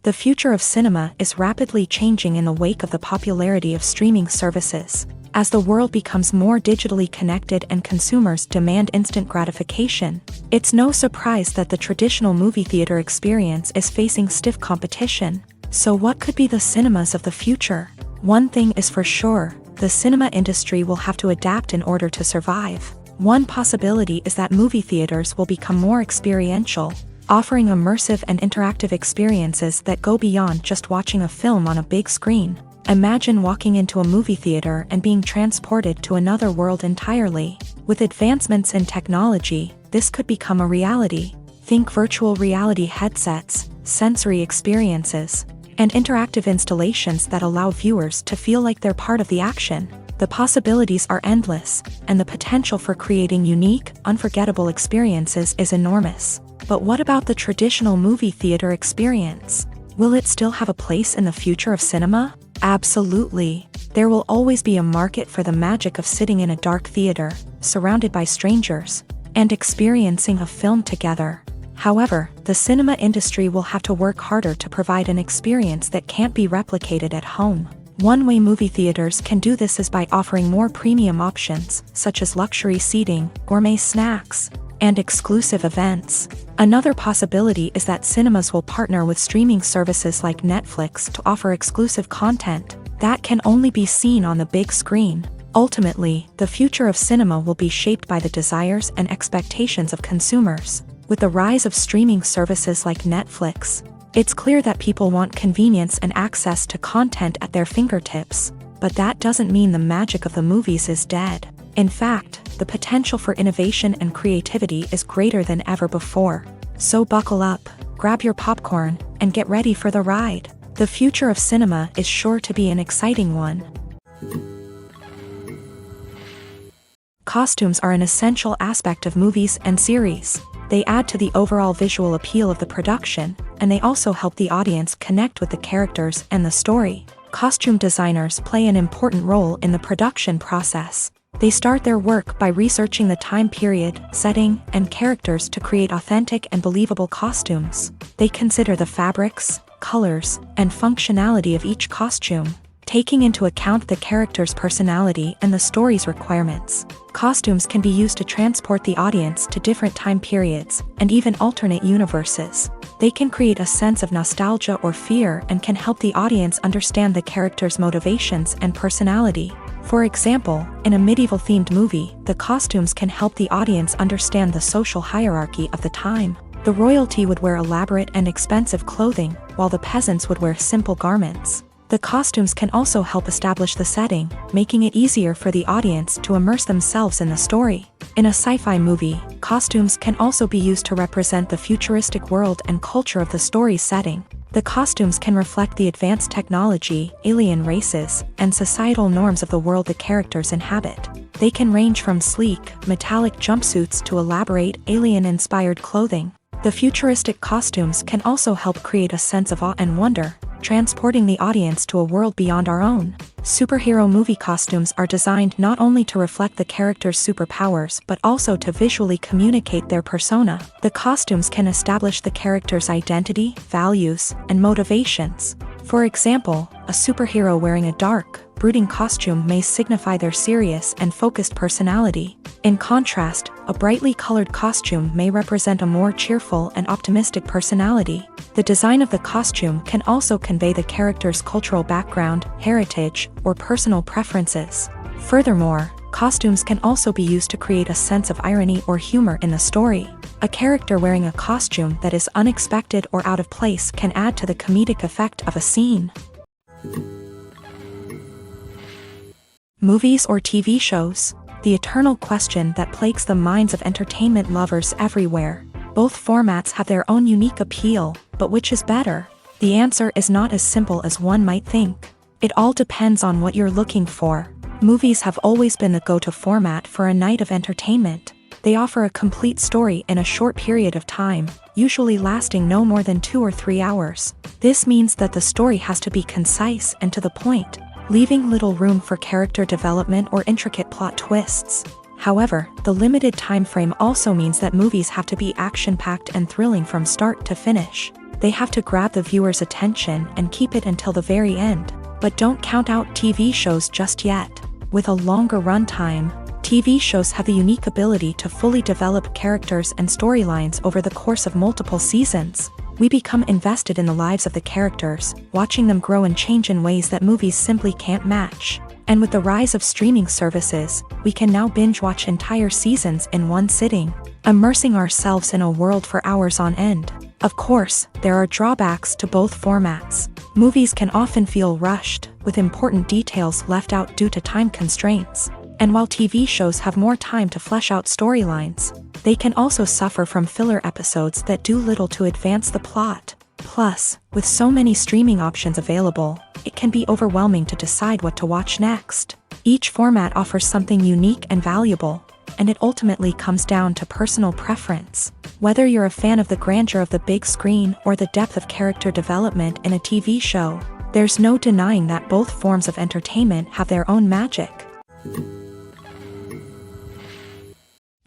The future of cinema is rapidly changing in the wake of the popularity of streaming services. As the world becomes more digitally connected and consumers demand instant gratification, it's no surprise that the traditional movie theater experience is facing stiff competition. So what could be the cinemas of the future? One thing is for sure, the cinema industry will have to adapt in order to survive. One possibility is that movie theaters will become more experiential, offering immersive and interactive experiences that go beyond just watching a film on a big screen. Imagine walking into a movie theater and being transported to another world entirely. With advancements in technology, this could become a reality. Think virtual reality headsets, sensory experiences, and interactive installations that allow viewers to feel like they're part of the action. The possibilities are endless, and the potential for creating unique, unforgettable experiences is enormous. But what about the traditional movie theater experience? Will it still have a place in the future of cinema? Absolutely. There will always be a market for the magic of sitting in a dark theater, surrounded by strangers, and experiencing a film together. However, the cinema industry will have to work harder to provide an experience that can't be replicated at home. One way movie theaters can do this is by offering more premium options, such as luxury seating, gourmet snacks, and exclusive events. Another possibility is that cinemas will partner with streaming services like Netflix to offer exclusive content that can only be seen on the big screen. Ultimately, the future of cinema will be shaped by the desires and expectations of consumers. With the rise of streaming services like Netflix, it's clear that people want convenience and access to content at their fingertips. But that doesn't mean the magic of the movies is dead. In fact, the potential for innovation and creativity is greater than ever before. So buckle up, grab your popcorn, and get ready for the ride. The future of cinema is sure to be an exciting one. Costumes are an essential aspect of movies and series. They add to the overall visual appeal of the production, and they also help the audience connect with the characters and the story. Costume designers play an important role in the production process. They start their work by researching the time period, setting, and characters to create authentic and believable costumes. They consider the fabrics, colors, and functionality of each costume, taking into account the character's personality and the story's requirements. Costumes can be used to transport the audience to different time periods and even alternate universes. They can create a sense of nostalgia or fear and can help the audience understand the character's motivations and personality. For example, in a medieval-themed movie, the costumes can help the audience understand the social hierarchy of the time. The royalty would wear elaborate and expensive clothing, while the peasants would wear simple garments. The costumes can also help establish the setting, making it easier for the audience to immerse themselves in the story. In a sci-fi movie, costumes can also be used to represent the futuristic world and culture of the story's setting. The costumes can reflect the advanced technology, alien races, and societal norms of the world the characters inhabit. They can range from sleek, metallic jumpsuits to elaborate, alien-inspired clothing. The futuristic costumes can also help create a sense of awe and wonder, transporting the audience to a world beyond our own. Superhero movie costumes are designed not only to reflect the character's superpowers but also to visually communicate their persona. The costumes can establish the character's identity, values, and motivations. For example, a superhero wearing a dark, brooding costume may signify their serious and focused personality. In contrast, a brightly colored costume may represent a more cheerful and optimistic personality. The design of the costume can also convey the character's cultural background, heritage, or personal preferences. Furthermore, costumes can also be used to create a sense of irony or humor in the story. A character wearing a costume that is unexpected or out of place can add to the comedic effect of a scene. Movies or TV shows? The eternal question that plagues the minds of entertainment lovers everywhere. Both formats have their own unique appeal, but which is better? The answer is not as simple as one might think. It all depends on what you're looking for. Movies have always been the go-to format for a night of entertainment. They offer a complete story in a short period of time, usually lasting no more than 2 or 3 hours. This means that the story has to be concise and to the point, leaving little room for character development or intricate plot twists. However, the limited time frame also means that movies have to be action-packed and thrilling from start to finish. They have to grab the viewer's attention and keep it until the very end. But don't count out TV shows just yet. With a longer runtime, TV shows have the unique ability to fully develop characters and storylines over the course of multiple seasons. We become invested in the lives of the characters, watching them grow and change in ways that movies simply can't match. And with the rise of streaming services, we can now binge-watch entire seasons in one sitting, immersing ourselves in a world for hours on end. Of course, there are drawbacks to both formats. Movies can often feel rushed, with important details left out due to time constraints. And while TV shows have more time to flesh out storylines, they can also suffer from filler episodes that do little to advance the plot. Plus, with so many streaming options available, it can be overwhelming to decide what to watch next. Each format offers something unique and valuable, and it ultimately comes down to personal preference. Whether you're a fan of the grandeur of the big screen or the depth of character development in a TV show, there's no denying that both forms of entertainment have their own magic.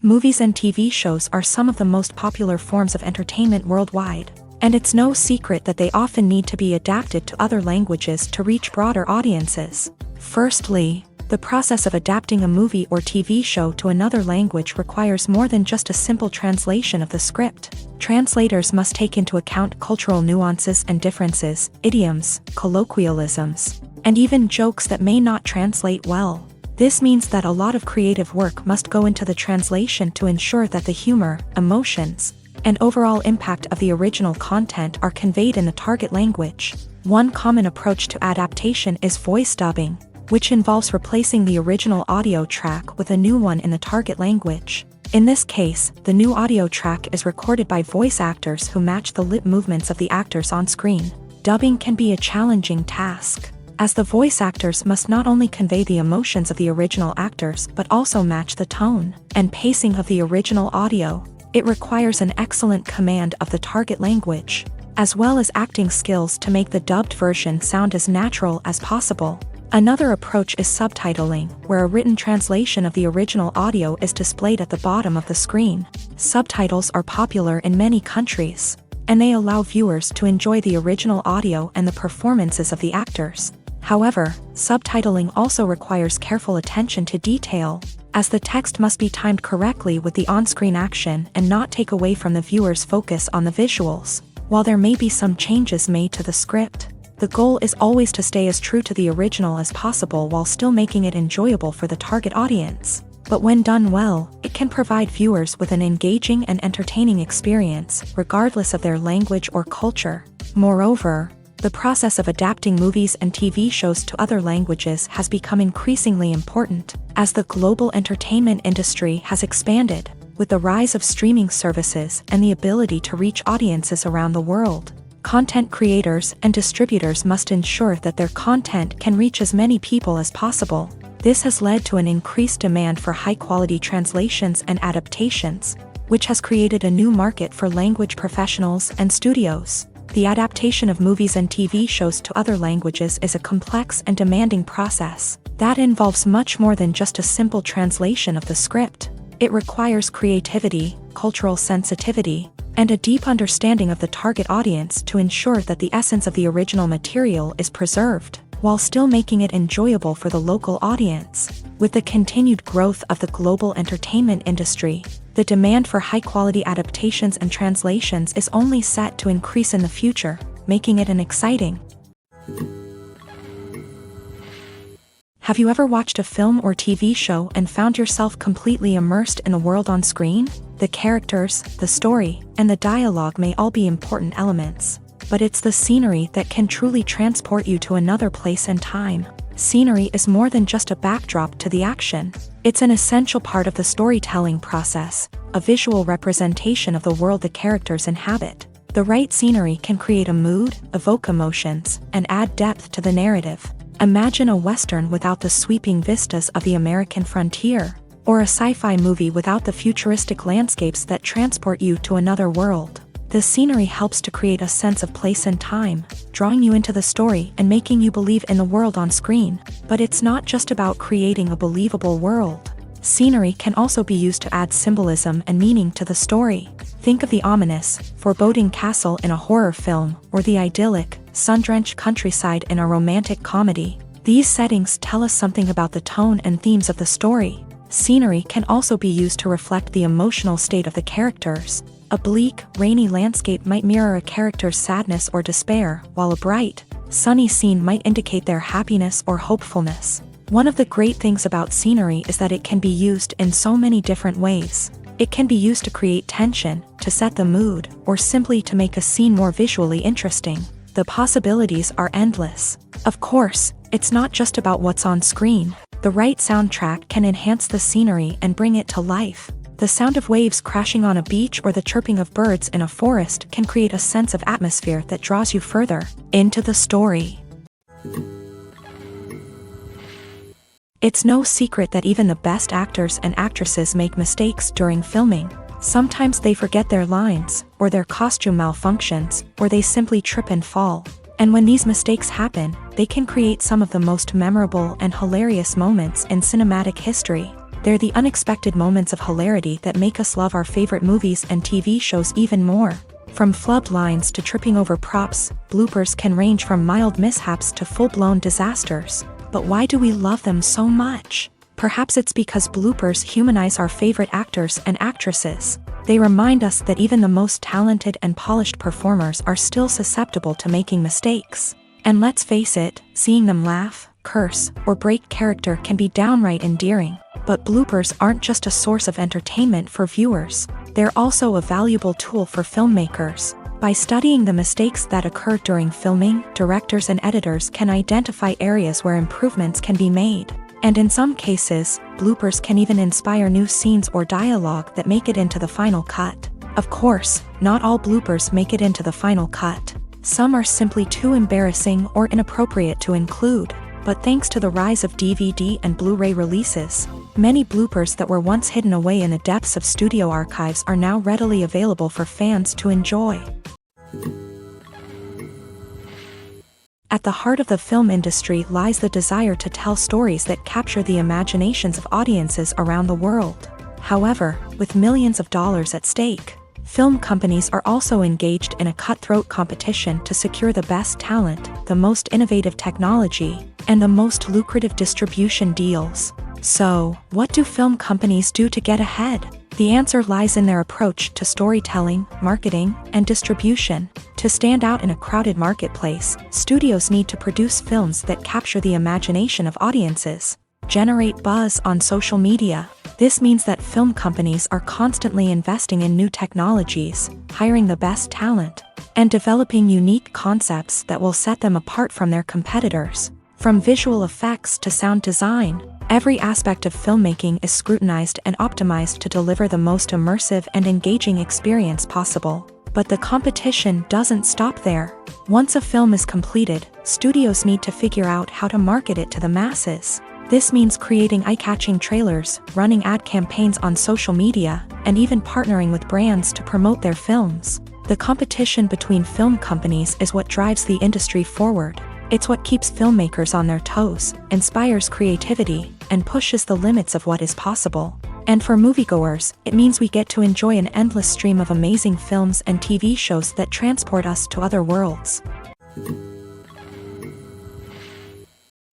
Movies and TV shows are some of the most popular forms of entertainment worldwide, and it's no secret that they often need to be adapted to other languages to reach broader audiences. Firstly, the process of adapting a movie or TV show to another language requires more than just a simple translation of the script. Translators must take into account cultural nuances and differences, idioms, colloquialisms, and even jokes that may not translate well. This means that a lot of creative work must go into the translation to ensure that the humor, emotions, and overall impact of the original content are conveyed in the target language. One common approach to adaptation is voice dubbing, which involves replacing the original audio track with a new one in the target language. In this case, the new audio track is recorded by voice actors who match the lip movements of the actors on screen. Dubbing can be a challenging task, as the voice actors must not only convey the emotions of the original actors but also match the tone and pacing of the original audio. It requires an excellent command of the target language, as well as acting skills to make the dubbed version sound as natural as possible. Another approach is subtitling, where a written translation of the original audio is displayed at the bottom of the screen. Subtitles are popular in many countries, and they allow viewers to enjoy the original audio and the performances of the actors. However, subtitling also requires careful attention to detail, as the text must be timed correctly with the on-screen action and not take away from the viewer's focus on the visuals. While there may be some changes made to the script, the goal is always to stay as true to the original as possible while still making it enjoyable for the target audience. But when done well, it can provide viewers with an engaging and entertaining experience, regardless of their language or culture. Moreover, the process of adapting movies and TV shows to other languages has become increasingly important, as the global entertainment industry has expanded, with the rise of streaming services and the ability to reach audiences around the world. Content creators and distributors must ensure that their content can reach as many people as possible. This has led to an increased demand for high-quality translations and adaptations, which has created a new market for language professionals and studios. The adaptation of movies and TV shows to other languages is a complex and demanding process that involves much more than just a simple translation of the script. It requires creativity, cultural sensitivity, and a deep understanding of the target audience to ensure that the essence of the original material is preserved, while still making it enjoyable for the local audience. With the continued growth of the global entertainment industry, the demand for high-quality adaptations and translations is only set to increase in the future, making it an exciting. Have you ever watched a film or TV show and found yourself completely immersed in the world on screen? The characters, the story, and the dialogue may all be important elements, but it's the scenery that can truly transport you to another place and time. Scenery is more than just a backdrop to the action. It's an essential part of the storytelling process, a visual representation of the world the characters inhabit. The right scenery can create a mood, evoke emotions, and add depth to the narrative. Imagine a Western without the sweeping vistas of the American frontier. or a sci-fi movie without the futuristic landscapes that transport you to another world. The scenery helps to create a sense of place and time, drawing you into the story and making you believe in the world on screen. But it's not just about creating a believable world. Scenery can also be used to add symbolism and meaning to the story. Think of the ominous, foreboding castle in a horror film, or the idyllic, sun-drenched countryside in a romantic comedy. These settings tell us something about the tone and themes of the story. Scenery can also be used to reflect the emotional state of the characters. A bleak, rainy landscape might mirror a character's sadness or despair, while a bright, sunny scene might indicate their happiness or hopefulness. One of the great things about scenery is that it can be used in so many different ways. It can be used to create tension, to set the mood, or simply to make a scene more visually interesting. The possibilities are endless. Of course, it's not just about what's on screen. The right soundtrack can enhance the scenery and bring it to life. The sound of waves crashing on a beach or the chirping of birds in a forest can create a sense of atmosphere that draws you further into the story. It's no secret that even the best actors and actresses make mistakes during filming. Sometimes they forget their lines, or their costume malfunctions, or they simply trip and fall. And when these mistakes happen, they can create some of the most memorable and hilarious moments in cinematic history. They're the unexpected moments of hilarity that make us love our favorite movies and TV shows even more. From flubbed lines to tripping over props, bloopers can range from mild mishaps to full-blown disasters. But why do we love them so much? Perhaps it's because bloopers humanize our favorite actors and actresses. They remind us that even the most talented and polished performers are still susceptible to making mistakes. And let's face it, seeing them laugh, curse, or break character can be downright endearing. But bloopers aren't just a source of entertainment for viewers. They're also a valuable tool for filmmakers. By studying the mistakes that occur during filming, directors and editors can identify areas where improvements can be made. And in some cases, bloopers can even inspire new scenes or dialogue that make it into the final cut. Of course, not all bloopers make it into the final cut. Some are simply too embarrassing or inappropriate to include. But thanks to the rise of DVD and Blu-ray releases, many bloopers that were once hidden away in the depths of studio archives are now readily available for fans to enjoy. At the heart of the film industry lies the desire to tell stories that capture the imaginations of audiences around the world. However, with millions of dollars at stake, film companies are also engaged in a cutthroat competition to secure the best talent, the most innovative technology, and the most lucrative distribution deals. So, what do film companies do to get ahead? The answer lies in their approach to storytelling, marketing, and distribution. To stand out in a crowded marketplace, studios need to produce films that capture the imagination of audiences, generate buzz on social media. This means that film companies are constantly investing in new technologies, hiring the best talent, and developing unique concepts that will set them apart from their competitors. From visual effects to sound design, every aspect of filmmaking is scrutinized and optimized to deliver the most immersive and engaging experience possible. But the competition doesn't stop there. Once a film is completed, studios need to figure out how to market it to the masses. This means creating eye-catching trailers, running ad campaigns on social media, and even partnering with brands to promote their films. The competition between film companies is what drives the industry forward. It's what keeps filmmakers on their toes, inspires creativity, and pushes the limits of what is possible. And for moviegoers, it means we get to enjoy an endless stream of amazing films and TV shows that transport us to other worlds.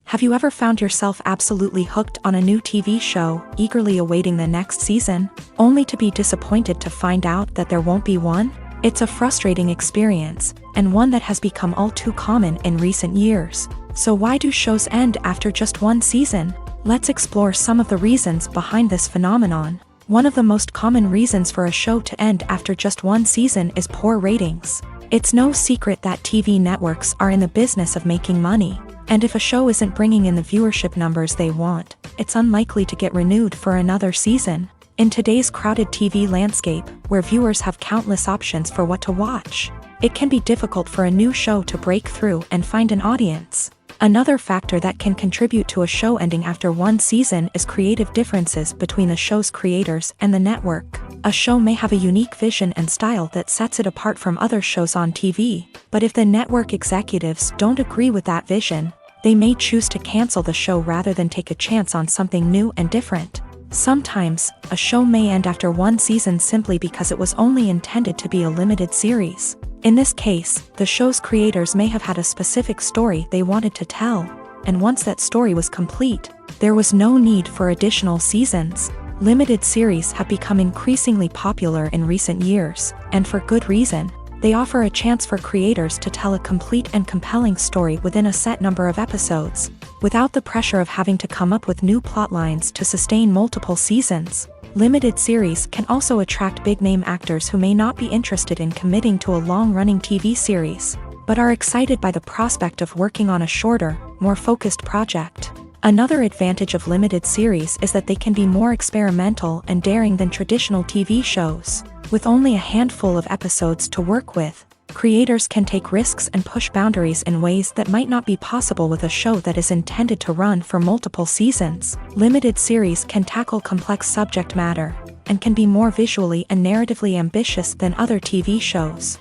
Have you ever found yourself absolutely hooked on a new TV show, eagerly awaiting the next season, only to be disappointed to find out that there won't be one? It's a frustrating experience, and one that has become all too common in recent years. So why do shows end after just one season? Let's explore some of the reasons behind this phenomenon. One of the most common reasons for a show to end after just one season is poor ratings. It's no secret that TV networks are in the business of making money, and if a show isn't bringing in the viewership numbers they want, it's unlikely to get renewed for another season. In today's crowded TV landscape, where viewers have countless options for what to watch, it can be difficult for a new show to break through and find an audience. Another factor that can contribute to a show ending after one season is creative differences between the show's creators and the network. A show may have a unique vision and style that sets it apart from other shows on TV, but if the network executives don't agree with that vision, they may choose to cancel the show rather than take a chance on something new and different. Sometimes, a show may end after one season simply because it was only intended to be a limited series. In this case, the show's creators may have had a specific story they wanted to tell, and once that story was complete, there was no need for additional seasons. Limited series have become increasingly popular in recent years, and for good reason. They offer a chance for creators to tell a complete and compelling story within a set number of episodes, without the pressure of having to come up with new plotlines to sustain multiple seasons. Limited series can also attract big-name actors who may not be interested in committing to a long-running TV series, but are excited by the prospect of working on a shorter, more focused project. Another advantage of limited series is that they can be more experimental and daring than traditional TV shows. With only a handful of episodes to work with, creators can take risks and push boundaries in ways that might not be possible with a show that is intended to run for multiple seasons. Limited series can tackle complex subject matter, and can be more visually and narratively ambitious than other TV shows.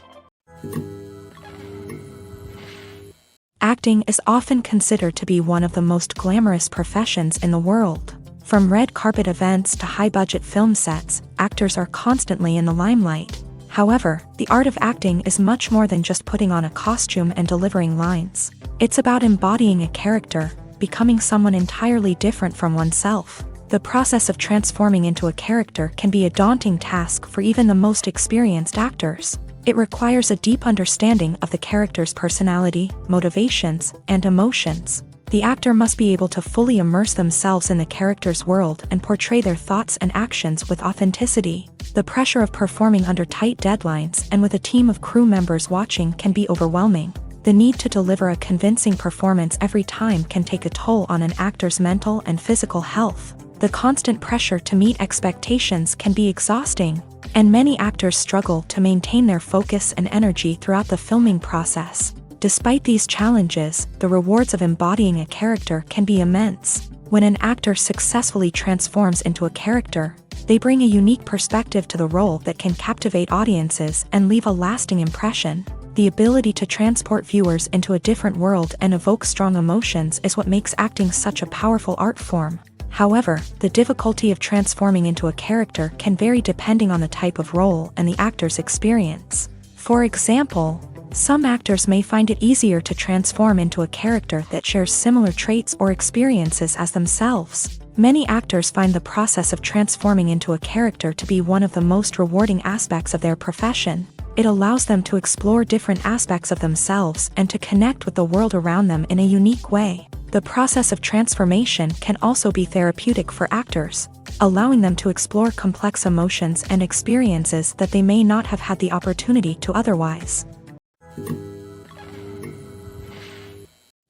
Acting is often considered to be one of the most glamorous professions in the world. From red carpet events to high-budget film sets, actors are constantly in the limelight. However, the art of acting is much more than just putting on a costume and delivering lines. It's about embodying a character, becoming someone entirely different from oneself. The process of transforming into a character can be a daunting task for even the most experienced actors. It requires a deep understanding of the character's personality, motivations, and emotions. The actor must be able to fully immerse themselves in the character's world and portray their thoughts and actions with authenticity. The pressure of performing under tight deadlines and with a team of crew members watching can be overwhelming. The need to deliver a convincing performance every time can take a toll on an actor's mental and physical health. The constant pressure to meet expectations can be exhausting, and many actors struggle to maintain their focus and energy throughout the filming process. Despite these challenges, the rewards of embodying a character can be immense. When an actor successfully transforms into a character, they bring a unique perspective to the role that can captivate audiences and leave a lasting impression. The ability to transport viewers into a different world and evoke strong emotions is what makes acting such a powerful art form. However, the difficulty of transforming into a character can vary depending on the type of role and the actor's experience. For example, some actors may find it easier to transform into a character that shares similar traits or experiences as themselves. Many actors find the process of transforming into a character to be one of the most rewarding aspects of their profession. It allows them to explore different aspects of themselves and to connect with the world around them in a unique way. The process of transformation can also be therapeutic for actors, allowing them to explore complex emotions and experiences that they may not have had the opportunity to otherwise.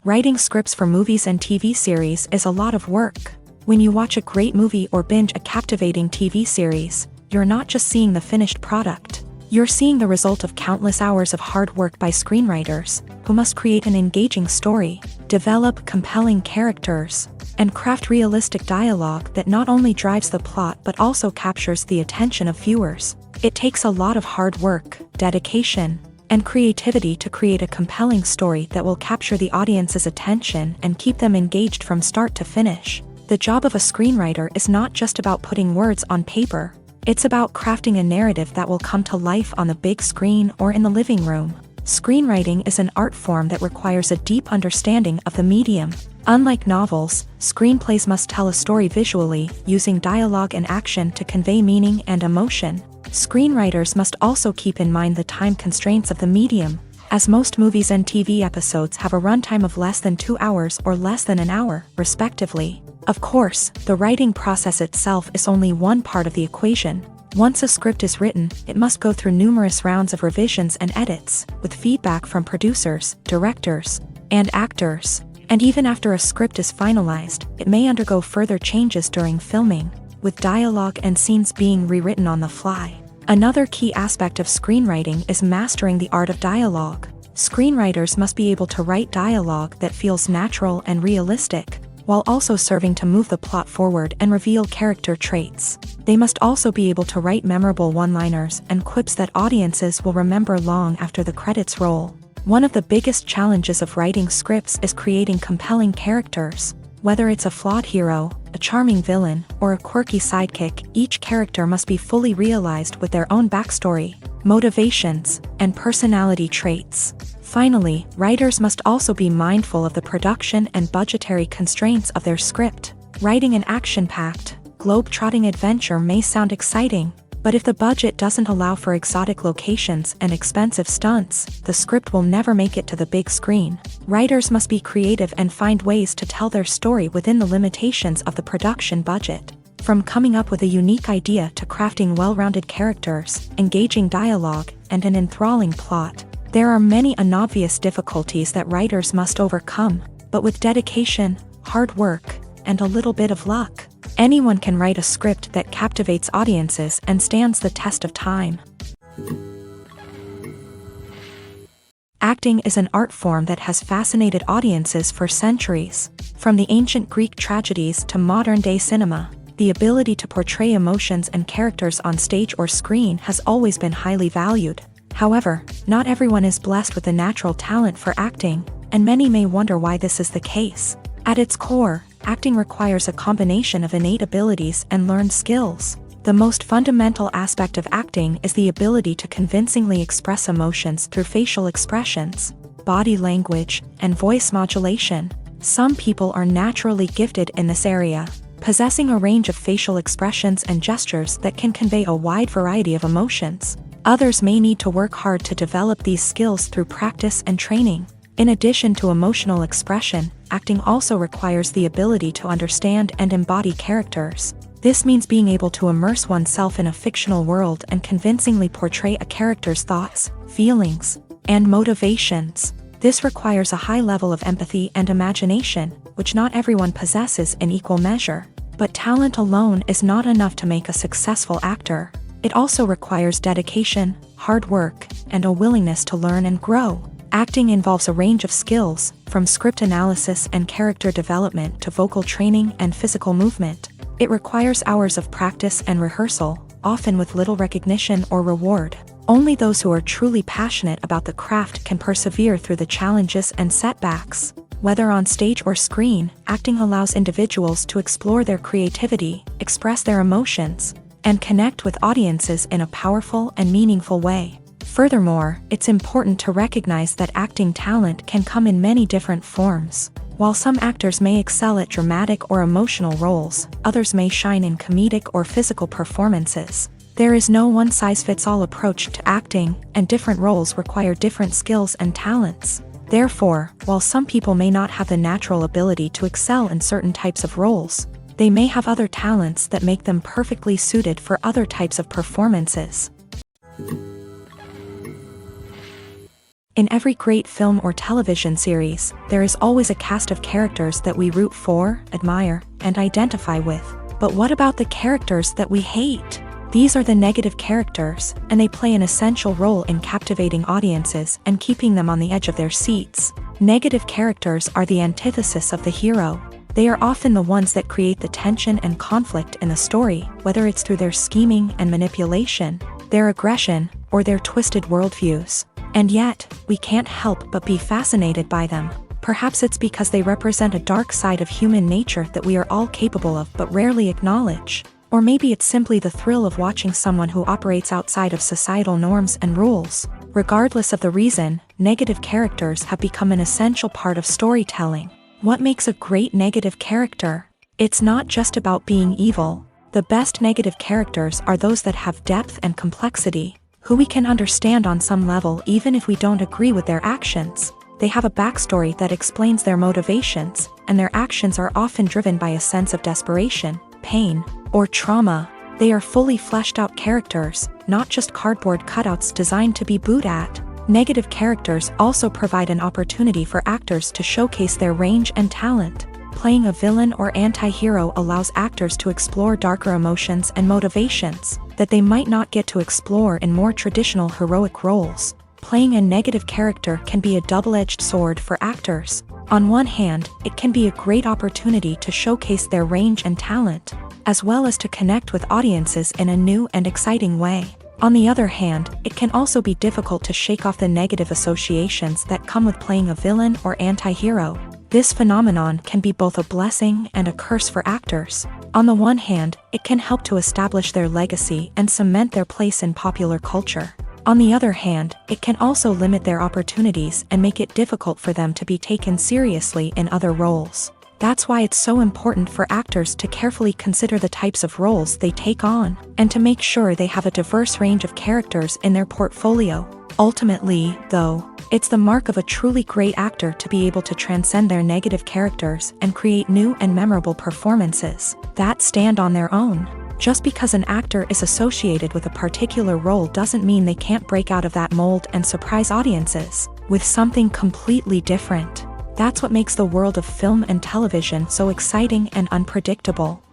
Writing scripts for movies and TV series is a lot of work. When you watch a great movie or binge a captivating TV series, you're not just seeing the finished product. You're seeing the result of countless hours of hard work by screenwriters, who must create an engaging story, develop compelling characters, and craft realistic dialogue that not only drives the plot but also captures the attention of viewers. It takes a lot of hard work, dedication, and creativity to create a compelling story that will capture the audience's attention and keep them engaged from start to finish. The job of a screenwriter is not just about putting words on paper. It's about crafting a narrative that will come to life on the big screen or in the living room. Screenwriting is an art form that requires a deep understanding of the medium. Unlike novels, screenplays must tell a story visually, using dialogue and action to convey meaning and emotion. Screenwriters must also keep in mind the time constraints of the medium, as most movies and TV episodes have a runtime of less than 2 hours or less than an hour, respectively. Of course, the writing process itself is only one part of the equation. Once a script is written, it must go through numerous rounds of revisions and edits, with feedback from producers, directors, and actors. And even after a script is finalized, it may undergo further changes during filming, with dialogue and scenes being rewritten on the fly. Another key aspect of screenwriting is mastering the art of dialogue. Screenwriters must be able to write dialogue that feels natural and realistic, while also serving to move the plot forward and reveal character traits. They must also be able to write memorable one-liners and quips that audiences will remember long after the credits roll. One of the biggest challenges of writing scripts is creating compelling characters. Whether it's a flawed hero, a charming villain, or a quirky sidekick, each character must be fully realized with their own backstory, motivations, and personality traits. Finally, writers must also be mindful of the production and budgetary constraints of their script. Writing an action-packed, globe-trotting adventure may sound exciting, but if the budget doesn't allow for exotic locations and expensive stunts, the script will never make it to the big screen. Writers must be creative and find ways to tell their story within the limitations of the production budget. From coming up with a unique idea to crafting well-rounded characters, engaging dialogue, and an enthralling plot, there are many unobvious difficulties that writers must overcome, but with dedication, hard work, and a little bit of luck, anyone can write a script that captivates audiences and stands the test of time. Acting is an art form that has fascinated audiences for centuries. From the ancient Greek tragedies to modern-day cinema, the ability to portray emotions and characters on stage or screen has always been highly valued. However, not everyone is blessed with a natural talent for acting, and many may wonder why this is the case. At its core, acting requires a combination of innate abilities and learned skills. The most fundamental aspect of acting is the ability to convincingly express emotions through facial expressions, body language, and voice modulation. Some people are naturally gifted in this area, possessing a range of facial expressions and gestures that can convey a wide variety of emotions. Others may need to work hard to develop these skills through practice and training. In addition to emotional expression, acting also requires the ability to understand and embody characters. This means being able to immerse oneself in a fictional world and convincingly portray a character's thoughts, feelings, and motivations. This requires a high level of empathy and imagination, which not everyone possesses in equal measure. But talent alone is not enough to make a successful actor. It also requires dedication, hard work, and a willingness to learn and grow. Acting involves a range of skills, from script analysis and character development to vocal training and physical movement. It requires hours of practice and rehearsal, often with little recognition or reward. Only those who are truly passionate about the craft can persevere through the challenges and setbacks. Whether on stage or screen, acting allows individuals to explore their creativity, express their emotions, and connect with audiences in a powerful and meaningful way. Furthermore, it's important to recognize that acting talent can come in many different forms. While some actors may excel at dramatic or emotional roles, others may shine in comedic or physical performances. There is no one-size-fits-all approach to acting, and different roles require different skills and talents. Therefore, while some people may not have the natural ability to excel in certain types of roles, they may have other talents that make them perfectly suited for other types of performances. In every great film or television series, there is always a cast of characters that we root for, admire, and identify with. But what about the characters that we hate? These are the negative characters, and they play an essential role in captivating audiences and keeping them on the edge of their seats. Negative characters are the antithesis of the hero. They are often the ones that create the tension and conflict in the story, whether it's through their scheming and manipulation, their aggression, or their twisted worldviews. And yet, we can't help but be fascinated by them. Perhaps it's because they represent a dark side of human nature that we are all capable of but rarely acknowledge. Or maybe it's simply the thrill of watching someone who operates outside of societal norms and rules. Regardless of the reason, negative characters have become an essential part of storytelling. What makes a great negative character? It's not just about being evil. The best negative characters are those that have depth and complexity, who we can understand on some level even if we don't agree with their actions. They have a backstory that explains their motivations, and their actions are often driven by a sense of desperation, pain, or trauma. They are fully fleshed out characters, not just cardboard cutouts designed to be booed at. Negative characters also provide an opportunity for actors to showcase their range and talent. Playing a villain or anti-hero allows actors to explore darker emotions and motivations that they might not get to explore in more traditional heroic roles. Playing a negative character can be a double-edged sword for actors. On one hand, it can be a great opportunity to showcase their range and talent, as well as to connect with audiences in a new and exciting way. On the other hand, it can also be difficult to shake off the negative associations that come with playing a villain or anti-hero. This phenomenon can be both a blessing and a curse for actors. On the one hand, it can help to establish their legacy and cement their place in popular culture. On the other hand, it can also limit their opportunities and make it difficult for them to be taken seriously in other roles. That's why it's so important for actors to carefully consider the types of roles they take on, and to make sure they have a diverse range of characters in their portfolio. Ultimately, though, it's the mark of a truly great actor to be able to transcend their negative characters and create new and memorable performances that stand on their own. Just because an actor is associated with a particular role doesn't mean they can't break out of that mold and surprise audiences with something completely different. That's what makes the world of film and television so exciting and unpredictable.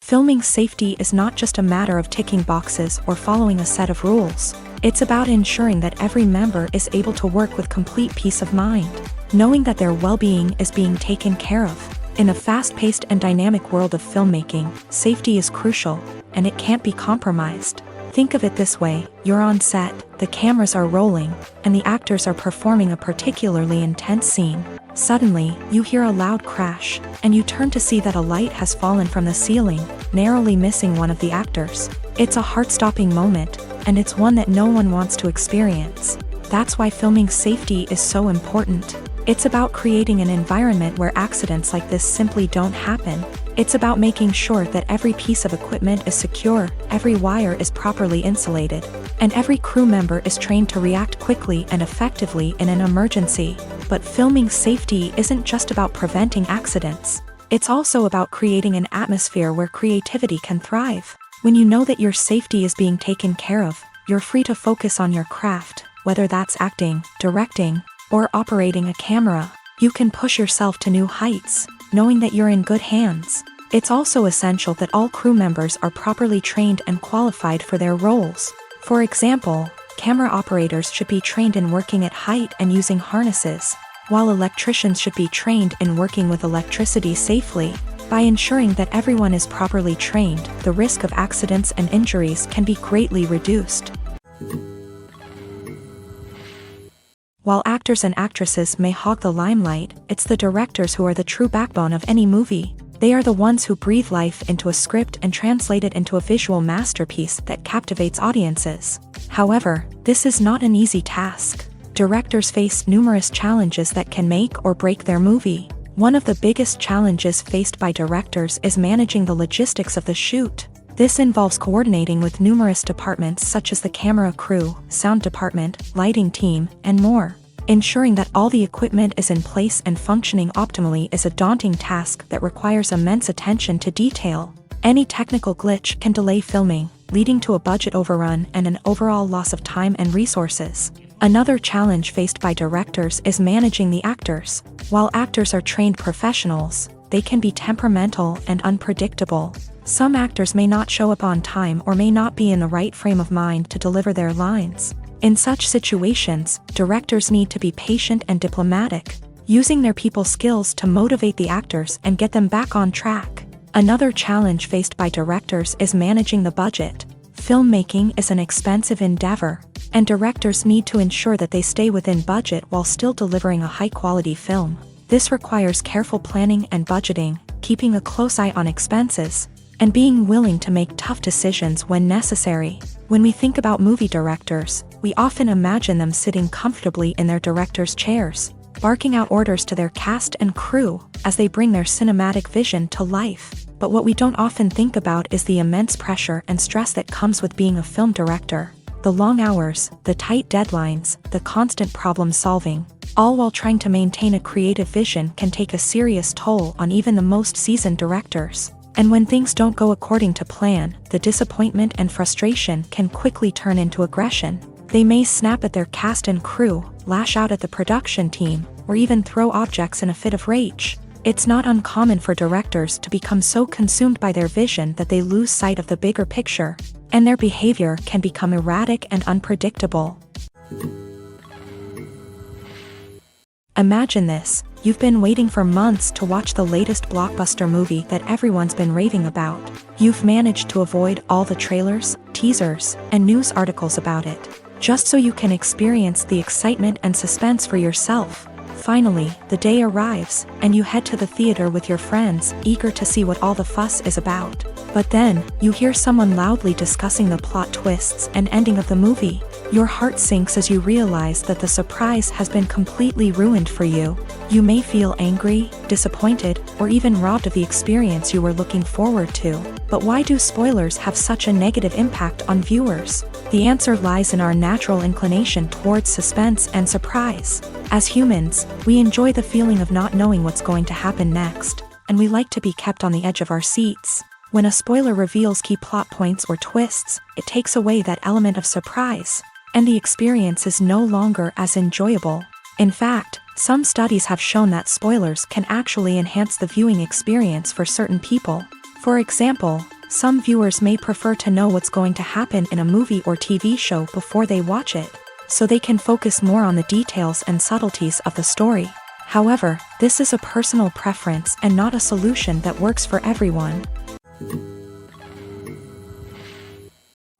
Filming safety is not just a matter of ticking boxes or following a set of rules. It's about ensuring that every member is able to work with complete peace of mind, knowing that their well-being is being taken care of. In a fast-paced and dynamic world of filmmaking, safety is crucial, and it can't be compromised. Think of it this way: you're on set, the cameras are rolling, and the actors are performing a particularly intense scene. Suddenly, you hear a loud crash, and you turn to see that a light has fallen from the ceiling, narrowly missing one of the actors. It's a heart-stopping moment, and it's one that no one wants to experience. That's why filming safety is so important. It's about creating an environment where accidents like this simply don't happen. It's about making sure that every piece of equipment is secure, every wire is properly insulated, and every crew member is trained to react quickly and effectively in an emergency. But filming safety isn't just about preventing accidents. It's also about creating an atmosphere where creativity can thrive. When you know that your safety is being taken care of, you're free to focus on your craft, whether that's acting, directing, or operating a camera. You can push yourself to new heights, knowing that you're in good hands. It's also essential that all crew members are properly trained and qualified for their roles. For example, camera operators should be trained in working at height and using harnesses, while electricians should be trained in working with electricity safely. By ensuring that everyone is properly trained, the risk of accidents and injuries can be greatly reduced. While actors and actresses may hog the limelight, it's the directors who are the true backbone of any movie. They are the ones who breathe life into a script and translate it into a visual masterpiece that captivates audiences. However, this is not an easy task. Directors face numerous challenges that can make or break their movie. One of the biggest challenges faced by directors is managing the logistics of the shoot. This involves coordinating with numerous departments such as the camera crew, sound department, lighting team, and more. Ensuring that all the equipment is in place and functioning optimally is a daunting task that requires immense attention to detail. Any technical glitch can delay filming, leading to a budget overrun and an overall loss of time and resources. Another challenge faced by directors is managing the actors. While actors are trained professionals, they can be temperamental and unpredictable. Some actors may not show up on time or may not be in the right frame of mind to deliver their lines. In such situations, directors need to be patient and diplomatic, using their people skills to motivate the actors and get them back on track. Another challenge faced by directors is managing the budget. Filmmaking is an expensive endeavor, and directors need to ensure that they stay within budget while still delivering a high-quality film. This requires careful planning and budgeting, keeping a close eye on expenses, and being willing to make tough decisions when necessary. When we think about movie directors, we often imagine them sitting comfortably in their director's chairs, barking out orders to their cast and crew as they bring their cinematic vision to life. But what we don't often think about is the immense pressure and stress that comes with being a film director. The long hours, the tight deadlines, the constant problem solving, all while trying to maintain a creative vision can take a serious toll on even the most seasoned directors. And when things don't go according to plan, the disappointment and frustration can quickly turn into aggression. They may snap at their cast and crew, lash out at the production team, or even throw objects in a fit of rage. It's not uncommon for directors to become so consumed by their vision that they lose sight of the bigger picture, and their behavior can become erratic and unpredictable. Imagine this: you've been waiting for months to watch the latest blockbuster movie that everyone's been raving about. You've managed to avoid all the trailers, teasers, and news articles about it, just so you can experience the excitement and suspense for yourself. Finally, the day arrives, and you head to the theater with your friends, eager to see what all the fuss is about. But then, you hear someone loudly discussing the plot twists and ending of the movie. Your heart sinks as you realize that the surprise has been completely ruined for you. You may feel angry, disappointed, or even robbed of the experience you were looking forward to. But why do spoilers have such a negative impact on viewers? The answer lies in our natural inclination towards suspense and surprise. As humans, we enjoy the feeling of not knowing what's going to happen next, and we like to be kept on the edge of our seats. When a spoiler reveals key plot points or twists, it takes away that element of surprise, and the experience is no longer as enjoyable. In fact, some studies have shown that spoilers can actually enhance the viewing experience for certain people. For example, some viewers may prefer to know what's going to happen in a movie or TV show before they watch it, so they can focus more on the details and subtleties of the story. However, this is a personal preference and not a solution that works for everyone.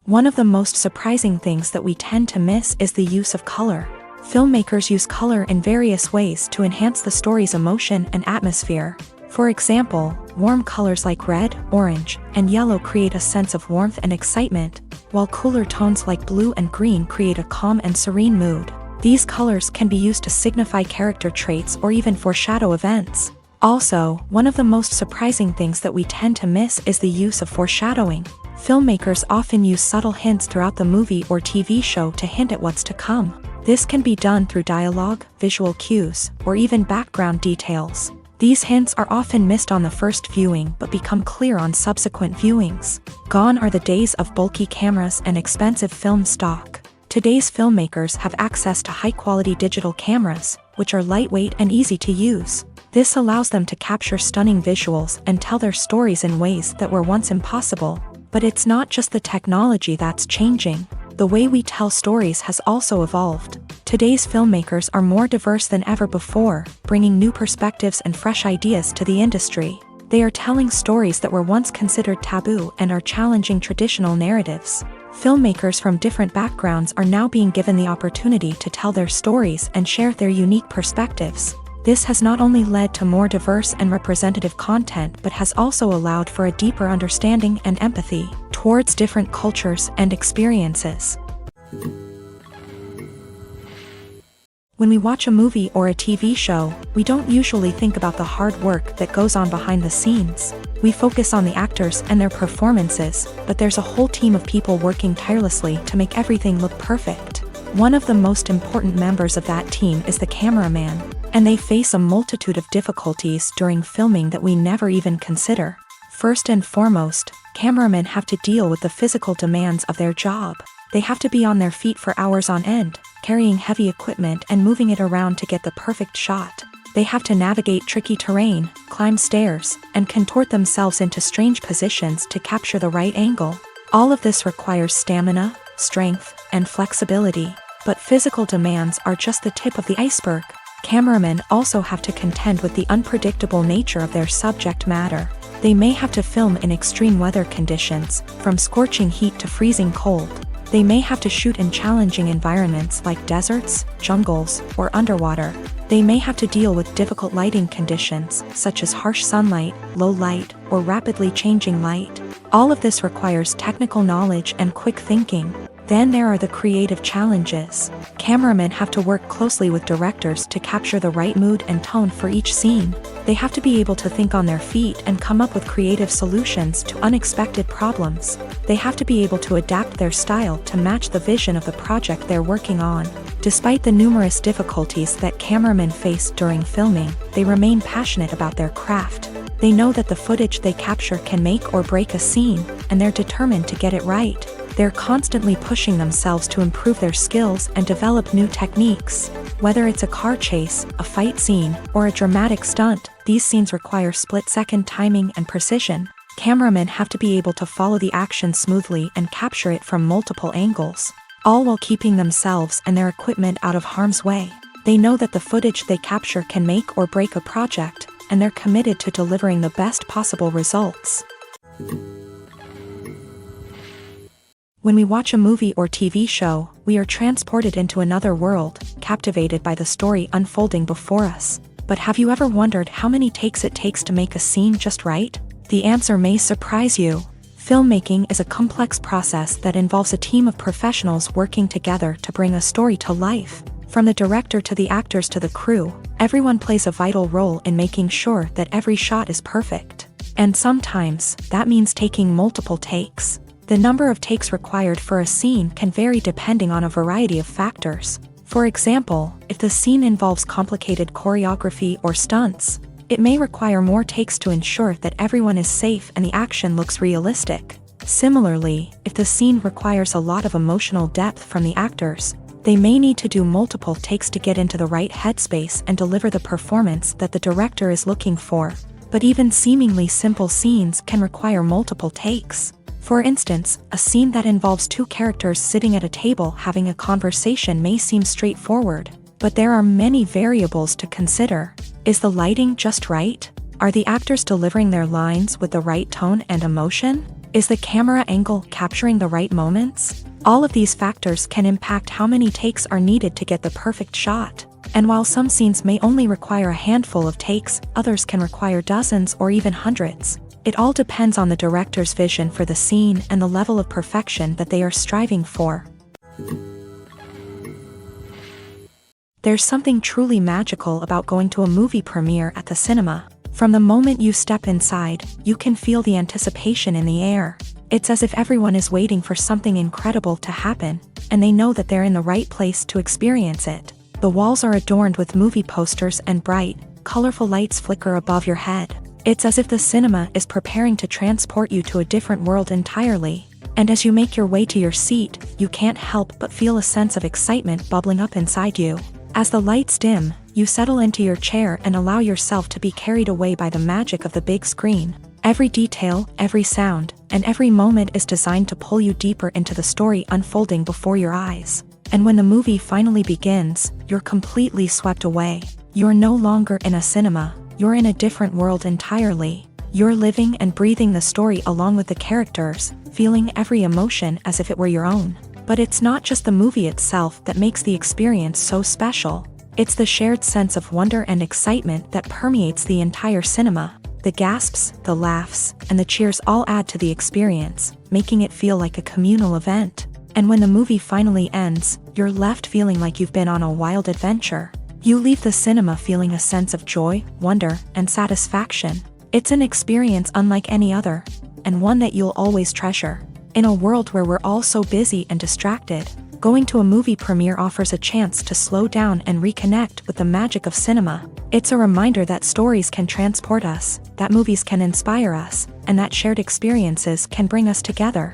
One of the most surprising things that we tend to miss is the use of color. Filmmakers use color in various ways to enhance the story's emotion and atmosphere. For example, warm colors like red, orange, and yellow create a sense of warmth and excitement, while cooler tones like blue and green create a calm and serene mood. These colors can be used to signify character traits or even foreshadow events. Also, one of the most surprising things that we tend to miss is the use of foreshadowing. Filmmakers often use subtle hints throughout the movie or TV show to hint at what's to come. This can be done through dialogue, visual cues, or even background details. These hints are often missed on the first viewing but become clear on subsequent viewings. Gone are the days of bulky cameras and expensive film stock. Today's filmmakers have access to high-quality digital cameras, which are lightweight and easy to use. This allows them to capture stunning visuals and tell their stories in ways that were once impossible. But it's not just the technology that's changing. The way we tell stories has also evolved. Today's filmmakers are more diverse than ever before, bringing new perspectives and fresh ideas to the industry. They are telling stories that were once considered taboo and are challenging traditional narratives. Filmmakers from different backgrounds are now being given the opportunity to tell their stories and share their unique perspectives. This has not only led to more diverse and representative content but has also allowed for a deeper understanding and empathy towards different cultures and experiences. When we watch a movie or a TV show, we don't usually think about the hard work that goes on behind the scenes. We focus on the actors and their performances, but there's a whole team of people working tirelessly to make everything look perfect. One of the most important members of that team is the cameraman, and they face a multitude of difficulties during filming that we never even consider. First and foremost, cameramen have to deal with the physical demands of their job. They have to be on their feet for hours on end, carrying heavy equipment and moving it around to get the perfect shot. They have to navigate tricky terrain, climb stairs, and contort themselves into strange positions to capture the right angle. All of this requires stamina, strength, and flexibility. But physical demands are just the tip of the iceberg. Cameramen also have to contend with the unpredictable nature of their subject matter. They may have to film in extreme weather conditions, from scorching heat to freezing cold. They may have to shoot in challenging environments like deserts, jungles, or underwater. They may have to deal with difficult lighting conditions, such as harsh sunlight, low light, or rapidly changing light. All of this requires technical knowledge and quick thinking. Then there are the creative challenges. Cameramen have to work closely with directors to capture the right mood and tone for each scene. They have to be able to think on their feet and come up with creative solutions to unexpected problems. They have to be able to adapt their style to match the vision of the project they're working on. Despite the numerous difficulties that cameramen face during filming, they remain passionate about their craft. They know that the footage they capture can make or break a scene, and they're determined to get it right. They're constantly pushing themselves to improve their skills and develop new techniques. Whether it's a car chase, a fight scene, or a dramatic stunt, these scenes require split-second timing and precision. Cameramen have to be able to follow the action smoothly and capture it from multiple angles, all while keeping themselves and their equipment out of harm's way. They know that the footage they capture can make or break a project, and they're committed to delivering the best possible results. When we watch a movie or TV show, we are transported into another world, captivated by the story unfolding before us. But have you ever wondered how many takes it takes to make a scene just right? The answer may surprise you. Filmmaking is a complex process that involves a team of professionals working together to bring a story to life. From the director to the actors to the crew, everyone plays a vital role in making sure that every shot is perfect. And sometimes, that means taking multiple takes. The number of takes required for a scene can vary depending on a variety of factors. For example, if the scene involves complicated choreography or stunts, it may require more takes to ensure that everyone is safe and the action looks realistic. Similarly, if the scene requires a lot of emotional depth from the actors, they may need to do multiple takes to get into the right headspace and deliver the performance that the director is looking for. But even seemingly simple scenes can require multiple takes. For instance, a scene that involves two characters sitting at a table having a conversation may seem straightforward, but there are many variables to consider. Is the lighting just right? Are the actors delivering their lines with the right tone and emotion? Is the camera angle capturing the right moments? All of these factors can impact how many takes are needed to get the perfect shot. And while some scenes may only require a handful of takes, others can require dozens or even hundreds. It all depends on the director's vision for the scene and the level of perfection that they are striving for. There's something truly magical about going to a movie premiere at the cinema. From the moment you step inside, you can feel the anticipation in the air. It's as if everyone is waiting for something incredible to happen, and they know that they're in the right place to experience it. The walls are adorned with movie posters and bright, colorful lights flicker above your head. It's as if the cinema is preparing to transport you to a different world entirely. And as you make your way to your seat, you can't help but feel a sense of excitement bubbling up inside you. As the lights dim, you settle into your chair and allow yourself to be carried away by the magic of the big screen. Every detail, every sound, and every moment is designed to pull you deeper into the story unfolding before your eyes. And when the movie finally begins, you're completely swept away. You're no longer in a cinema. You're in a different world entirely. You're living and breathing the story along with the characters, feeling every emotion as if it were your own. But it's not just the movie itself that makes the experience so special. It's the shared sense of wonder and excitement that permeates the entire cinema. The gasps, the laughs, and the cheers all add to the experience, making it feel like a communal event. And when the movie finally ends, you're left feeling like you've been on a wild adventure. You leave the cinema feeling a sense of joy, wonder, and satisfaction. It's an experience unlike any other, and one that you'll always treasure. In a world where we're all so busy and distracted, going to a movie premiere offers a chance to slow down and reconnect with the magic of cinema. It's a reminder that stories can transport us, that movies can inspire us, and that shared experiences can bring us together.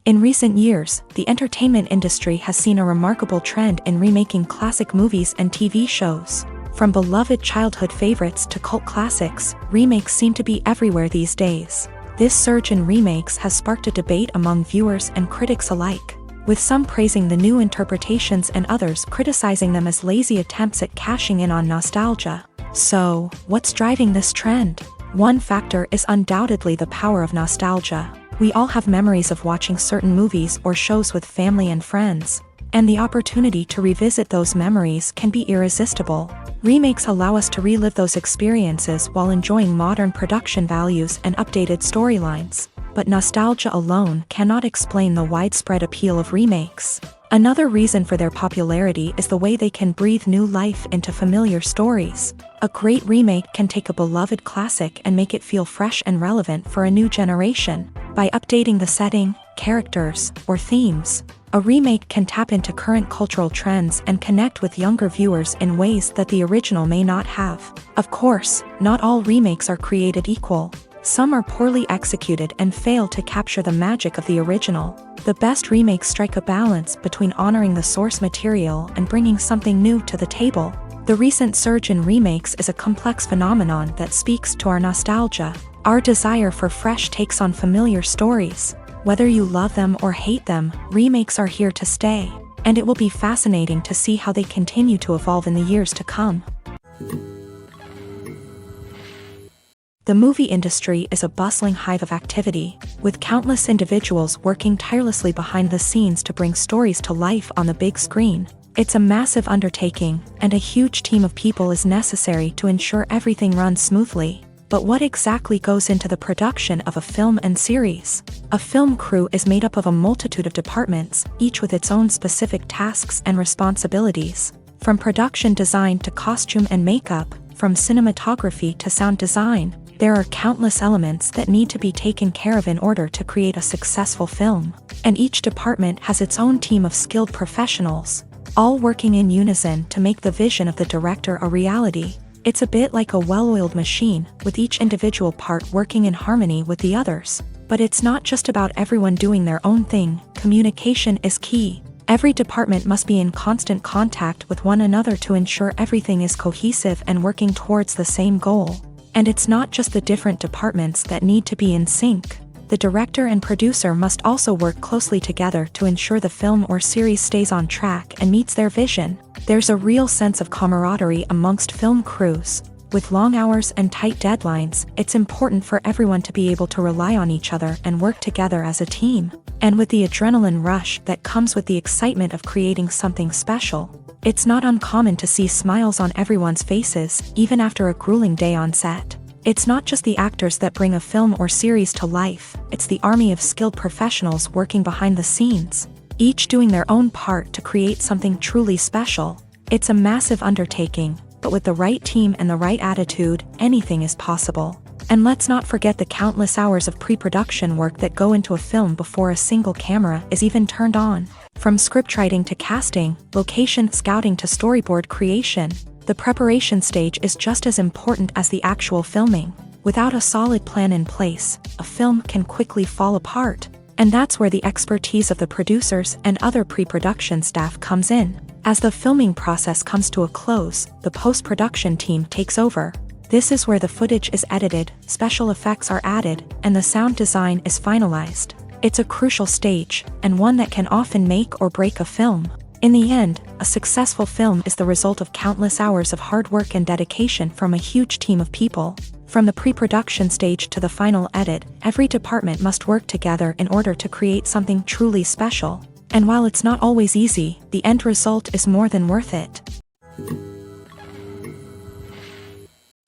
In recent years, the entertainment industry has seen a remarkable trend in remaking classic movies and TV shows. From beloved childhood favorites to cult classics, remakes seem to be everywhere these days. This surge in remakes has sparked a debate among viewers and critics alike, with some praising the new interpretations and others criticizing them as lazy attempts at cashing in on nostalgia. So, what's driving this trend? One factor is undoubtedly the power of nostalgia. We all have memories of watching certain movies or shows with family and friends, and the opportunity to revisit those memories can be irresistible. Remakes allow us to relive those experiences while enjoying modern production values and updated storylines. But nostalgia alone cannot explain the widespread appeal of remakes. Another reason for their popularity is the way they can breathe new life into familiar stories. A great remake can take a beloved classic and make it feel fresh and relevant for a new generation. By updating the setting, characters, or themes, a remake can tap into current cultural trends and connect with younger viewers in ways that the original may not have. Of course, not all remakes are created equal. Some are poorly executed and fail to capture the magic of the original. The best remakes strike a balance between honoring the source material and bringing something new to the table. The recent surge in remakes is a complex phenomenon that speaks to our nostalgia, our desire for fresh takes on familiar stories. Whether you love them or hate them, remakes are here to stay, and it will be fascinating to see how they continue to evolve in the years to come. The movie industry is a bustling hive of activity, with countless individuals working tirelessly behind the scenes to bring stories to life on the big screen. It's a massive undertaking, and a huge team of people is necessary to ensure everything runs smoothly. But what exactly goes into the production of a film and series? A film crew is made up of a multitude of departments, each with its own specific tasks and responsibilities. From production design to costume and makeup, from cinematography to sound design, there are countless elements that need to be taken care of in order to create a successful film. And each department has its own team of skilled professionals, all working in unison to make the vision of the director a reality. It's a bit like a well-oiled machine, with each individual part working in harmony with the others. But it's not just about everyone doing their own thing. Communication is key. Every department must be in constant contact with one another to ensure everything is cohesive and working towards the same goal. And it's not just the different departments that need to be in sync. The director and producer must also work closely together to ensure the film or series stays on track and meets their vision. There's a real sense of camaraderie amongst film crews. With long hours and tight deadlines, it's important for everyone to be able to rely on each other and work together as a team. And with the adrenaline rush that comes with the excitement of creating something special, it's not uncommon to see smiles on everyone's faces, even after a grueling day on set. It's not just the actors that bring a film or series to life, it's the army of skilled professionals working behind the scenes, each doing their own part to create something truly special. It's a massive undertaking, but with the right team and the right attitude, anything is possible. And let's not forget the countless hours of pre-production work that go into a film before a single camera is even turned on. From scriptwriting to casting, location scouting to storyboard creation, the preparation stage is just as important as the actual filming. Without a solid plan in place, a film can quickly fall apart. And that's where the expertise of the producers and other pre-production staff comes in. As the filming process comes to a close, the post-production team takes over. This is where the footage is edited, special effects are added, and the sound design is finalized. It's a crucial stage, and one that can often make or break a film. In the end, a successful film is the result of countless hours of hard work and dedication from a huge team of people. From the pre-production stage to the final edit, every department must work together in order to create something truly special. And while it's not always easy, the end result is more than worth it.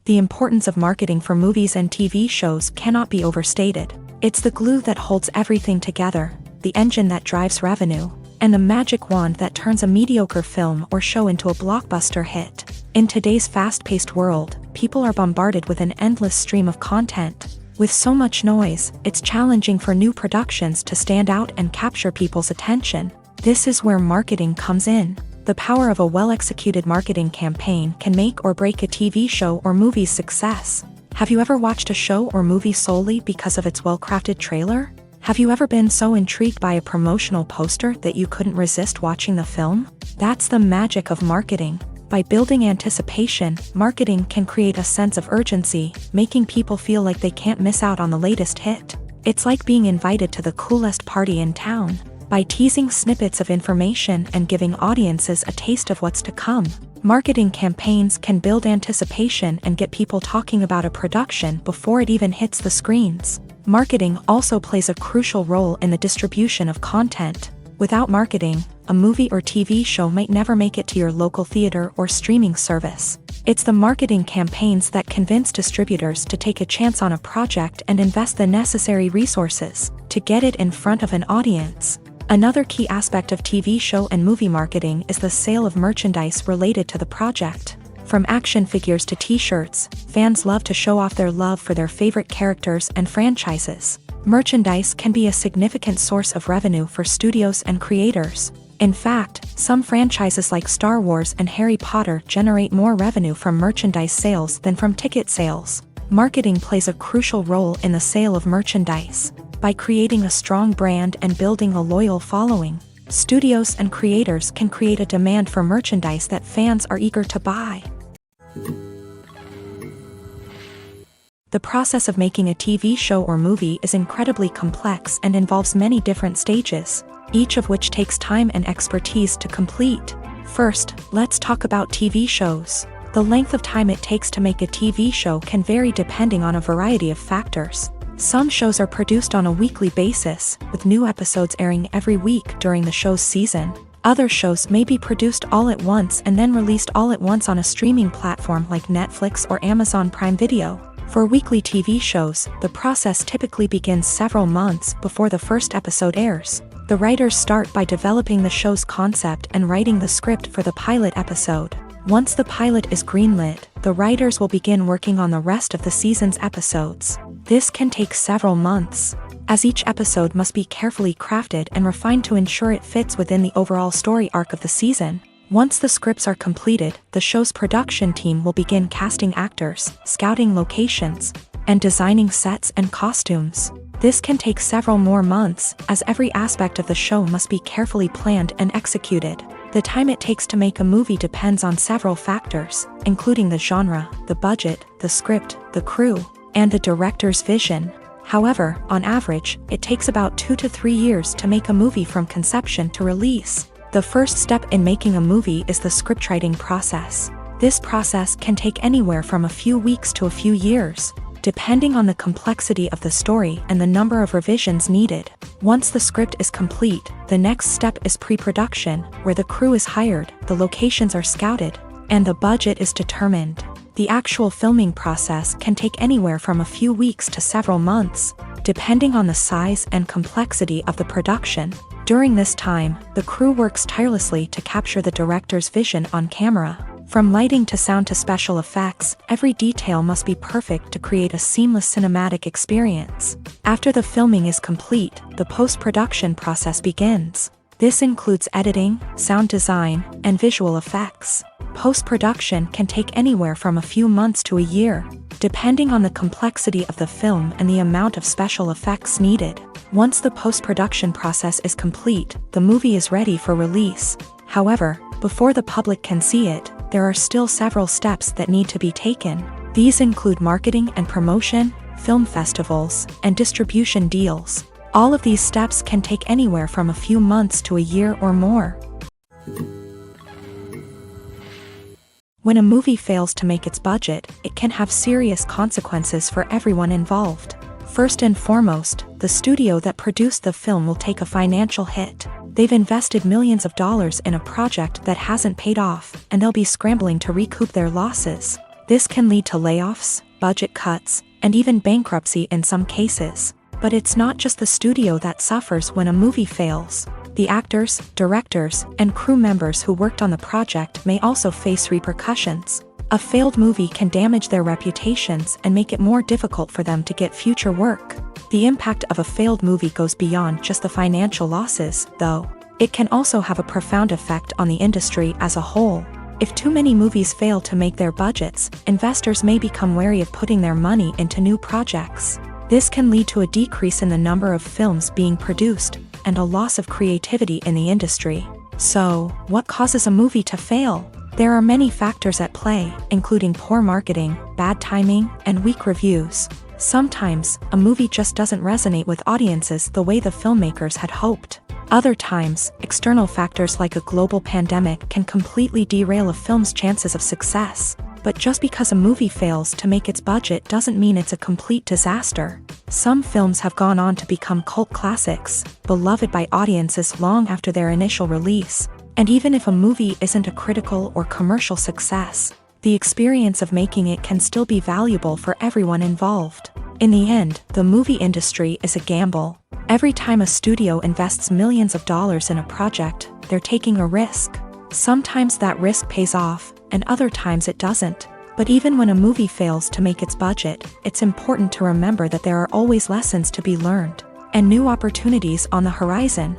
The importance of marketing for movies and TV shows cannot be overstated. It's the glue that holds everything together, the engine that drives revenue, and the magic wand that turns a mediocre film or show into a blockbuster hit. In today's fast-paced world, people are bombarded with an endless stream of content. With so much noise, it's challenging for new productions to stand out and capture people's attention. This is where marketing comes in. The power of a well-executed marketing campaign can make or break a TV show or movie's success. Have you ever watched a show or movie solely because of its well-crafted trailer? Have you ever been so intrigued by a promotional poster that you couldn't resist watching the film? That's the magic of marketing. By building anticipation, marketing can create a sense of urgency, making people feel like they can't miss out on the latest hit. It's like being invited to the coolest party in town. By teasing snippets of information and giving audiences a taste of what's to come, marketing campaigns can build anticipation and get people talking about a production before it even hits the screens. Marketing also plays a crucial role in the distribution of content. Without marketing, a movie or TV show might never make it to your local theater or streaming service. It's the marketing campaigns that convince distributors to take a chance on a project and invest the necessary resources to get it in front of an audience. Another key aspect of TV show and movie marketing is the sale of merchandise related to the project. From action figures to t-shirts, fans love to show off their love for their favorite characters and franchises. Merchandise can be a significant source of revenue for studios and creators. In fact, some franchises like Star Wars and Harry Potter generate more revenue from merchandise sales than from ticket sales. Marketing plays a crucial role in the sale of merchandise. By creating a strong brand and building a loyal following, studios and creators can create a demand for merchandise that fans are eager to buy. The process of making a TV show or movie is incredibly complex and involves many different stages, each of which takes time and expertise to complete. First, let's talk about TV shows. The length of time it takes to make a TV show can vary depending on a variety of factors. Some shows are produced on a weekly basis, with new episodes airing every week during the show's season. Other shows may be produced all at once and then released all at once on a streaming platform like Netflix or Amazon Prime Video. For weekly TV shows, the process typically begins several months before the first episode airs. The writers start by developing the show's concept and writing the script for the pilot episode. Once the pilot is greenlit, the writers will begin working on the rest of the season's episodes. This can take several months, as each episode must be carefully crafted and refined to ensure it fits within the overall story arc of the season. Once the scripts are completed, the show's production team will begin casting actors, scouting locations, and designing sets and costumes. This can take several more months, as every aspect of the show must be carefully planned and executed. The time it takes to make a movie depends on several factors, including the genre, the budget, the script, the crew, and the director's vision. However, on average, it takes about 2 to 3 years to make a movie from conception to release. The first step in making a movie is the scriptwriting process. This process can take anywhere from a few weeks to a few years, depending on the complexity of the story and the number of revisions needed. Once the script is complete, the next step is pre-production, where the crew is hired, the locations are scouted, and the budget is determined. The actual filming process can take anywhere from a few weeks to several months, depending on the size and complexity of the production. During this time, the crew works tirelessly to capture the director's vision on camera. From lighting to sound to special effects, every detail must be perfect to create a seamless cinematic experience. After the filming is complete, the post-production process begins. This includes editing, sound design, and visual effects. Post-production can take anywhere from a few months to a year, depending on the complexity of the film and the amount of special effects needed. Once the post-production process is complete, the movie is ready for release. However, before the public can see it, there are still several steps that need to be taken. These include marketing and promotion, film festivals, and distribution deals. All of these steps can take anywhere from a few months to a year or more. When a movie fails to make its budget, it can have serious consequences for everyone involved. First and foremost, the studio that produced the film will take a financial hit. They've invested millions of dollars in a project that hasn't paid off, and they'll be scrambling to recoup their losses. This can lead to layoffs, budget cuts, and even bankruptcy in some cases. But it's not just the studio that suffers when a movie fails. The actors, directors, and crew members who worked on the project may also face repercussions. A failed movie can damage their reputations and make it more difficult for them to get future work. The impact of a failed movie goes beyond just the financial losses, though. It can also have a profound effect on the industry as a whole. If too many movies fail to make their budgets, investors may become wary of putting their money into new projects. This can lead to a decrease in the number of films being produced, and a loss of creativity in the industry. So, what causes a movie to fail? There are many factors at play, including poor marketing, bad timing, and weak reviews. Sometimes, a movie just doesn't resonate with audiences the way the filmmakers had hoped. Other times, external factors like a global pandemic can completely derail a film's chances of success. But just because a movie fails to make its budget doesn't mean it's a complete disaster. Some films have gone on to become cult classics, beloved by audiences long after their initial release. And even if a movie isn't a critical or commercial success, the experience of making it can still be valuable for everyone involved. In the end, the movie industry is a gamble. Every time a studio invests millions of dollars in a project, they're taking a risk. Sometimes that risk pays off, and other times it doesn't. But even when a movie fails to make its budget, it's important to remember that there are always lessons to be learned, and new opportunities on the horizon.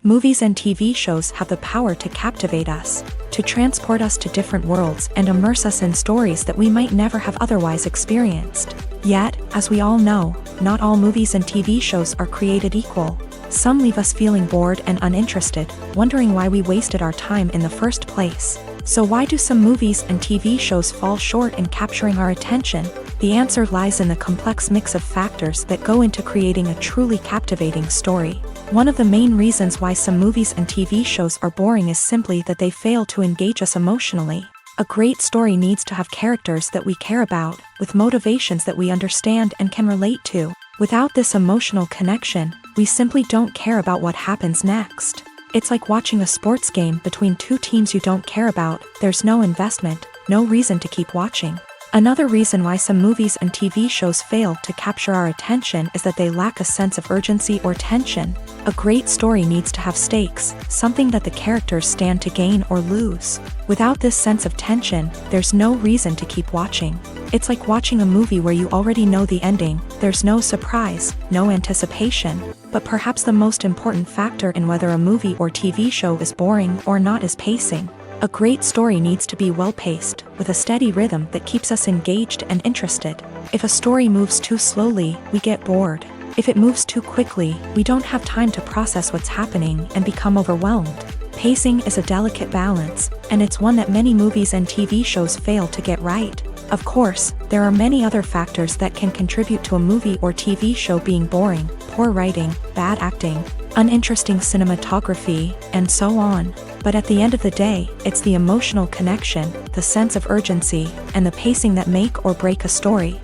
Movies and TV shows have the power to captivate us, to transport us to different worlds and immerse us in stories that we might never have otherwise experienced. Yet, as we all know, not all movies and TV shows are created equal. Some leave us feeling bored and uninterested, wondering why we wasted our time in the first place. So why do some movies and TV shows fall short in capturing our attention? The answer lies in the complex mix of factors that go into creating a truly captivating story. One of the main reasons why some movies and TV shows are boring is simply that they fail to engage us emotionally. A great story needs to have characters that we care about, with motivations that we understand and can relate to. Without this emotional connection, we simply don't care about what happens next. It's like watching a sports game between two teams you don't care about. There's no investment, no reason to keep watching. Another reason why some movies and TV shows fail to capture our attention is that they lack a sense of urgency or tension. A great story needs to have stakes, something that the characters stand to gain or lose. Without this sense of tension, there's no reason to keep watching. It's like watching a movie where you already know the ending. There's no surprise, no anticipation. But perhaps the most important factor in whether a movie or TV show is boring or not is pacing. A great story needs to be well-paced, with a steady rhythm that keeps us engaged and interested. If a story moves too slowly, we get bored. If it moves too quickly, we don't have time to process what's happening and become overwhelmed. Pacing is a delicate balance, and it's one that many movies and TV shows fail to get right. Of course, there are many other factors that can contribute to a movie or TV show being boring: poor writing, bad acting, uninteresting cinematography, and so on. But at the end of the day, it's the emotional connection, the sense of urgency, and the pacing that make or break a story.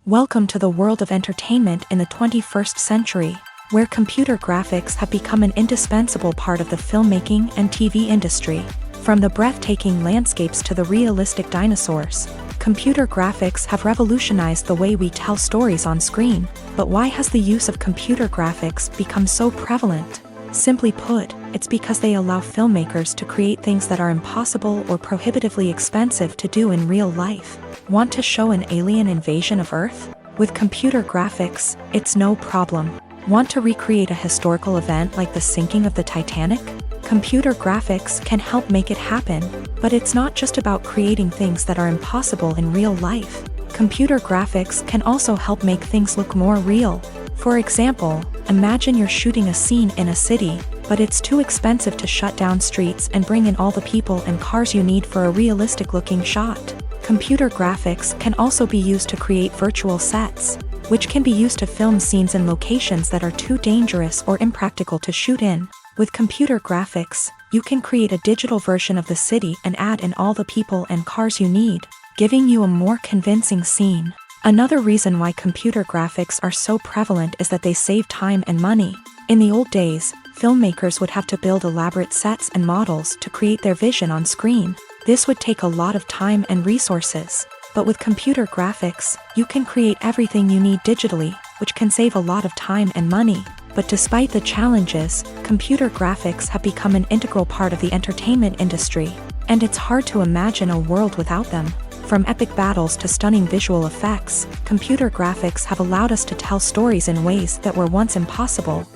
Welcome to the world of entertainment in the 21st century, where computer graphics have become an indispensable part of the filmmaking and TV industry. From the breathtaking landscapes to the realistic dinosaurs, computer graphics have revolutionized the way we tell stories on screen. But why has the use of computer graphics become so prevalent? Simply put, it's because they allow filmmakers to create things that are impossible or prohibitively expensive to do in real life. Want to show an alien invasion of Earth? With computer graphics, it's no problem. Want to recreate a historical event like the sinking of the Titanic? Computer graphics can help make it happen. But it's not just about creating things that are impossible in real life. Computer graphics can also help make things look more real. For example, imagine you're shooting a scene in a city, but it's too expensive to shut down streets and bring in all the people and cars you need for a realistic-looking shot. Computer graphics can also be used to create virtual sets, which can be used to film scenes in locations that are too dangerous or impractical to shoot in. With computer graphics, you can create a digital version of the city and add in all the people and cars you need, giving you a more convincing scene. Another reason why computer graphics are so prevalent is that they save time and money. In the old days, filmmakers would have to build elaborate sets and models to create their vision on screen. This would take a lot of time and resources. But with computer graphics, you can create everything you need digitally, which can save a lot of time and money. But despite the challenges, computer graphics have become an integral part of the entertainment industry, and it's hard to imagine a world without them. From epic battles to stunning visual effects, computer graphics have allowed us to tell stories in ways that were once impossible.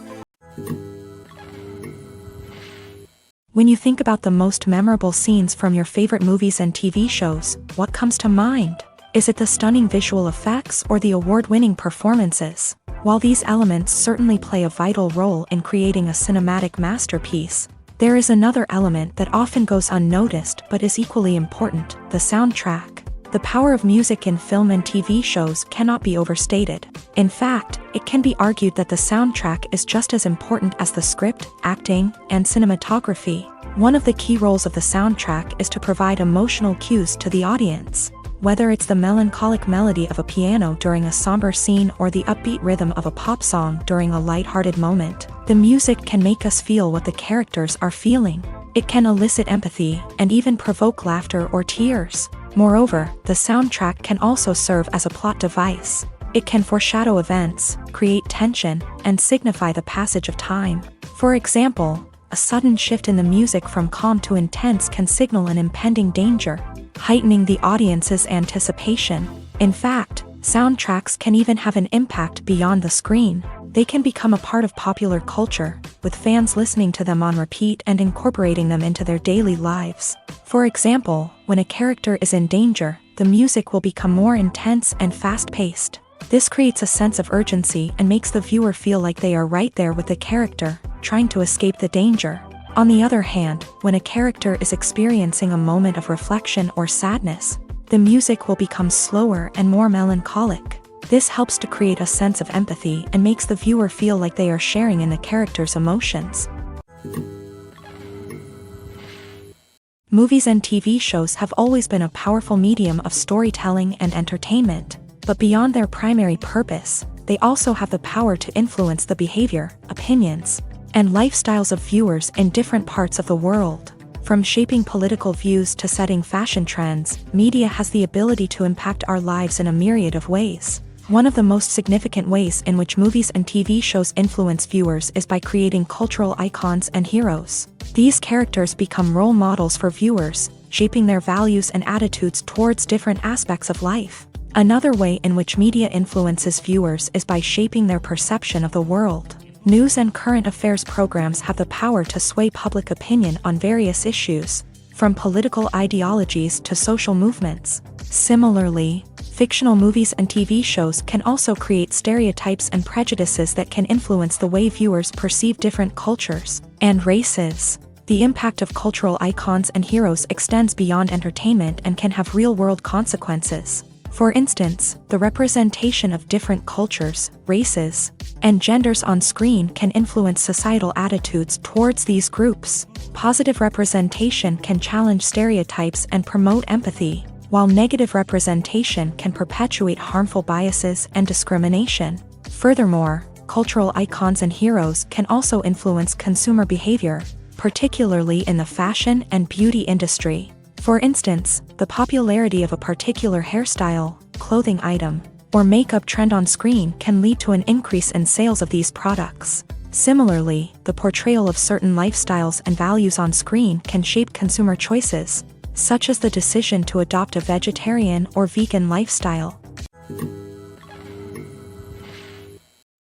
When you think about the most memorable scenes from your favorite movies and TV shows, what comes to mind? Is it the stunning visual effects or the award-winning performances? While these elements certainly play a vital role in creating a cinematic masterpiece, there is another element that often goes unnoticed but is equally important: the soundtrack. The power of music in film and TV shows cannot be overstated. In fact, it can be argued that the soundtrack is just as important as the script, acting, and cinematography. One of the key roles of the soundtrack is to provide emotional cues to the audience. Whether it's the melancholic melody of a piano during a somber scene or the upbeat rhythm of a pop song during a light-hearted moment, the music can make us feel what the characters are feeling. It can elicit empathy and even provoke laughter or tears. Moreover, the soundtrack can also serve as a plot device. It can foreshadow events, create tension, and signify the passage of time. For example, a sudden shift in the music from calm to intense can signal an impending danger, heightening the audience's anticipation. In fact, soundtracks can even have an impact beyond the screen. They can become a part of popular culture, with fans listening to them on repeat and incorporating them into their daily lives. For example, when a character is in danger, the music will become more intense and fast-paced. This creates a sense of urgency and makes the viewer feel like they are right there with the character, trying to escape the danger. On the other hand, when a character is experiencing a moment of reflection or sadness, the music will become slower and more melancholic. This helps to create a sense of empathy and makes the viewer feel like they are sharing in the character's emotions. Movies and TV shows have always been a powerful medium of storytelling and entertainment, but beyond their primary purpose, they also have the power to influence the behavior, opinions, and lifestyles of viewers in different parts of the world. From shaping political views to setting fashion trends, media has the ability to impact our lives in a myriad of ways. One of the most significant ways in which movies and TV shows influence viewers is by creating cultural icons and heroes. These characters become role models for viewers, shaping their values and attitudes towards different aspects of life. Another way in which media influences viewers is by shaping their perception of the world. News and current affairs programs have the power to sway public opinion on various issues, from political ideologies to social movements. Similarly, fictional movies and TV shows can also create stereotypes and prejudices that can influence the way viewers perceive different cultures and races. The impact of cultural icons and heroes extends beyond entertainment and can have real-world consequences. For instance, the representation of different cultures, races, and genders on screen can influence societal attitudes towards these groups. Positive representation can challenge stereotypes and promote empathy, while negative representation can perpetuate harmful biases and discrimination. Furthermore, cultural icons and heroes can also influence consumer behavior, particularly in the fashion and beauty industry. For instance, the popularity of a particular hairstyle, clothing item, or makeup trend on screen can lead to an increase in sales of these products. Similarly, the portrayal of certain lifestyles and values on screen can shape consumer choices, such as the decision to adopt a vegetarian or vegan lifestyle.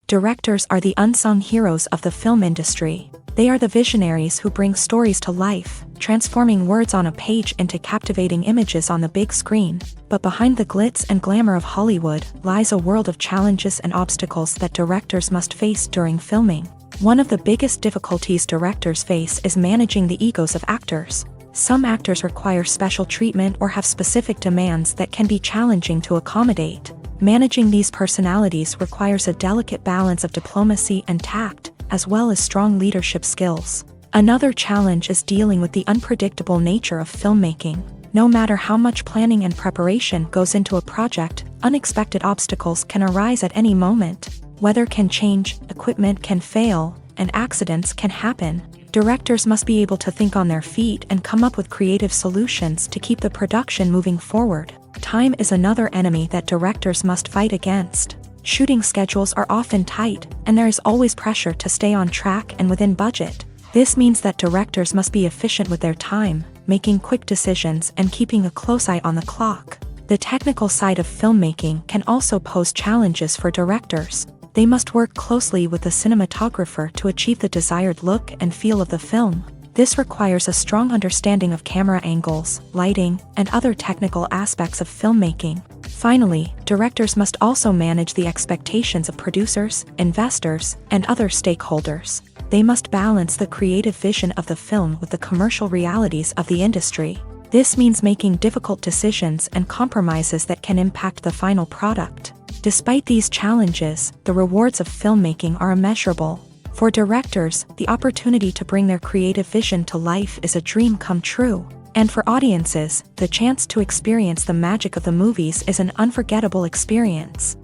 Directors are the unsung heroes of the film industry. They are the visionaries who bring stories to life, transforming words on a page into captivating images on the big screen. But behind the glitz and glamour of Hollywood lies a world of challenges and obstacles that directors must face during filming. One of the biggest difficulties directors face is managing the egos of actors. Some actors require special treatment or have specific demands that can be challenging to accommodate. Managing these personalities requires a delicate balance of diplomacy and tact, as well as strong leadership skills. Another challenge is dealing with the unpredictable nature of filmmaking. No matter how much planning and preparation goes into a project, unexpected obstacles can arise at any moment. Weather can change, equipment can fail, and accidents can happen. Directors must be able to think on their feet and come up with creative solutions to keep the production moving forward. Time is another enemy that directors must fight against. Shooting schedules are often tight, and there is always pressure to stay on track and within budget. This means that directors must be efficient with their time, making quick decisions and keeping a close eye on the clock. The technical side of filmmaking can also pose challenges for directors. They must work closely with the cinematographer to achieve the desired look and feel of the film. This requires a strong understanding of camera angles, lighting, and other technical aspects of filmmaking. Finally, directors must also manage the expectations of producers, investors, and other stakeholders. They must balance the creative vision of the film with the commercial realities of the industry. This means making difficult decisions and compromises that can impact the final product. Despite these challenges, the rewards of filmmaking are immeasurable. For directors, the opportunity to bring their creative vision to life is a dream come true. And for audiences, the chance to experience the magic of the movies is an unforgettable experience.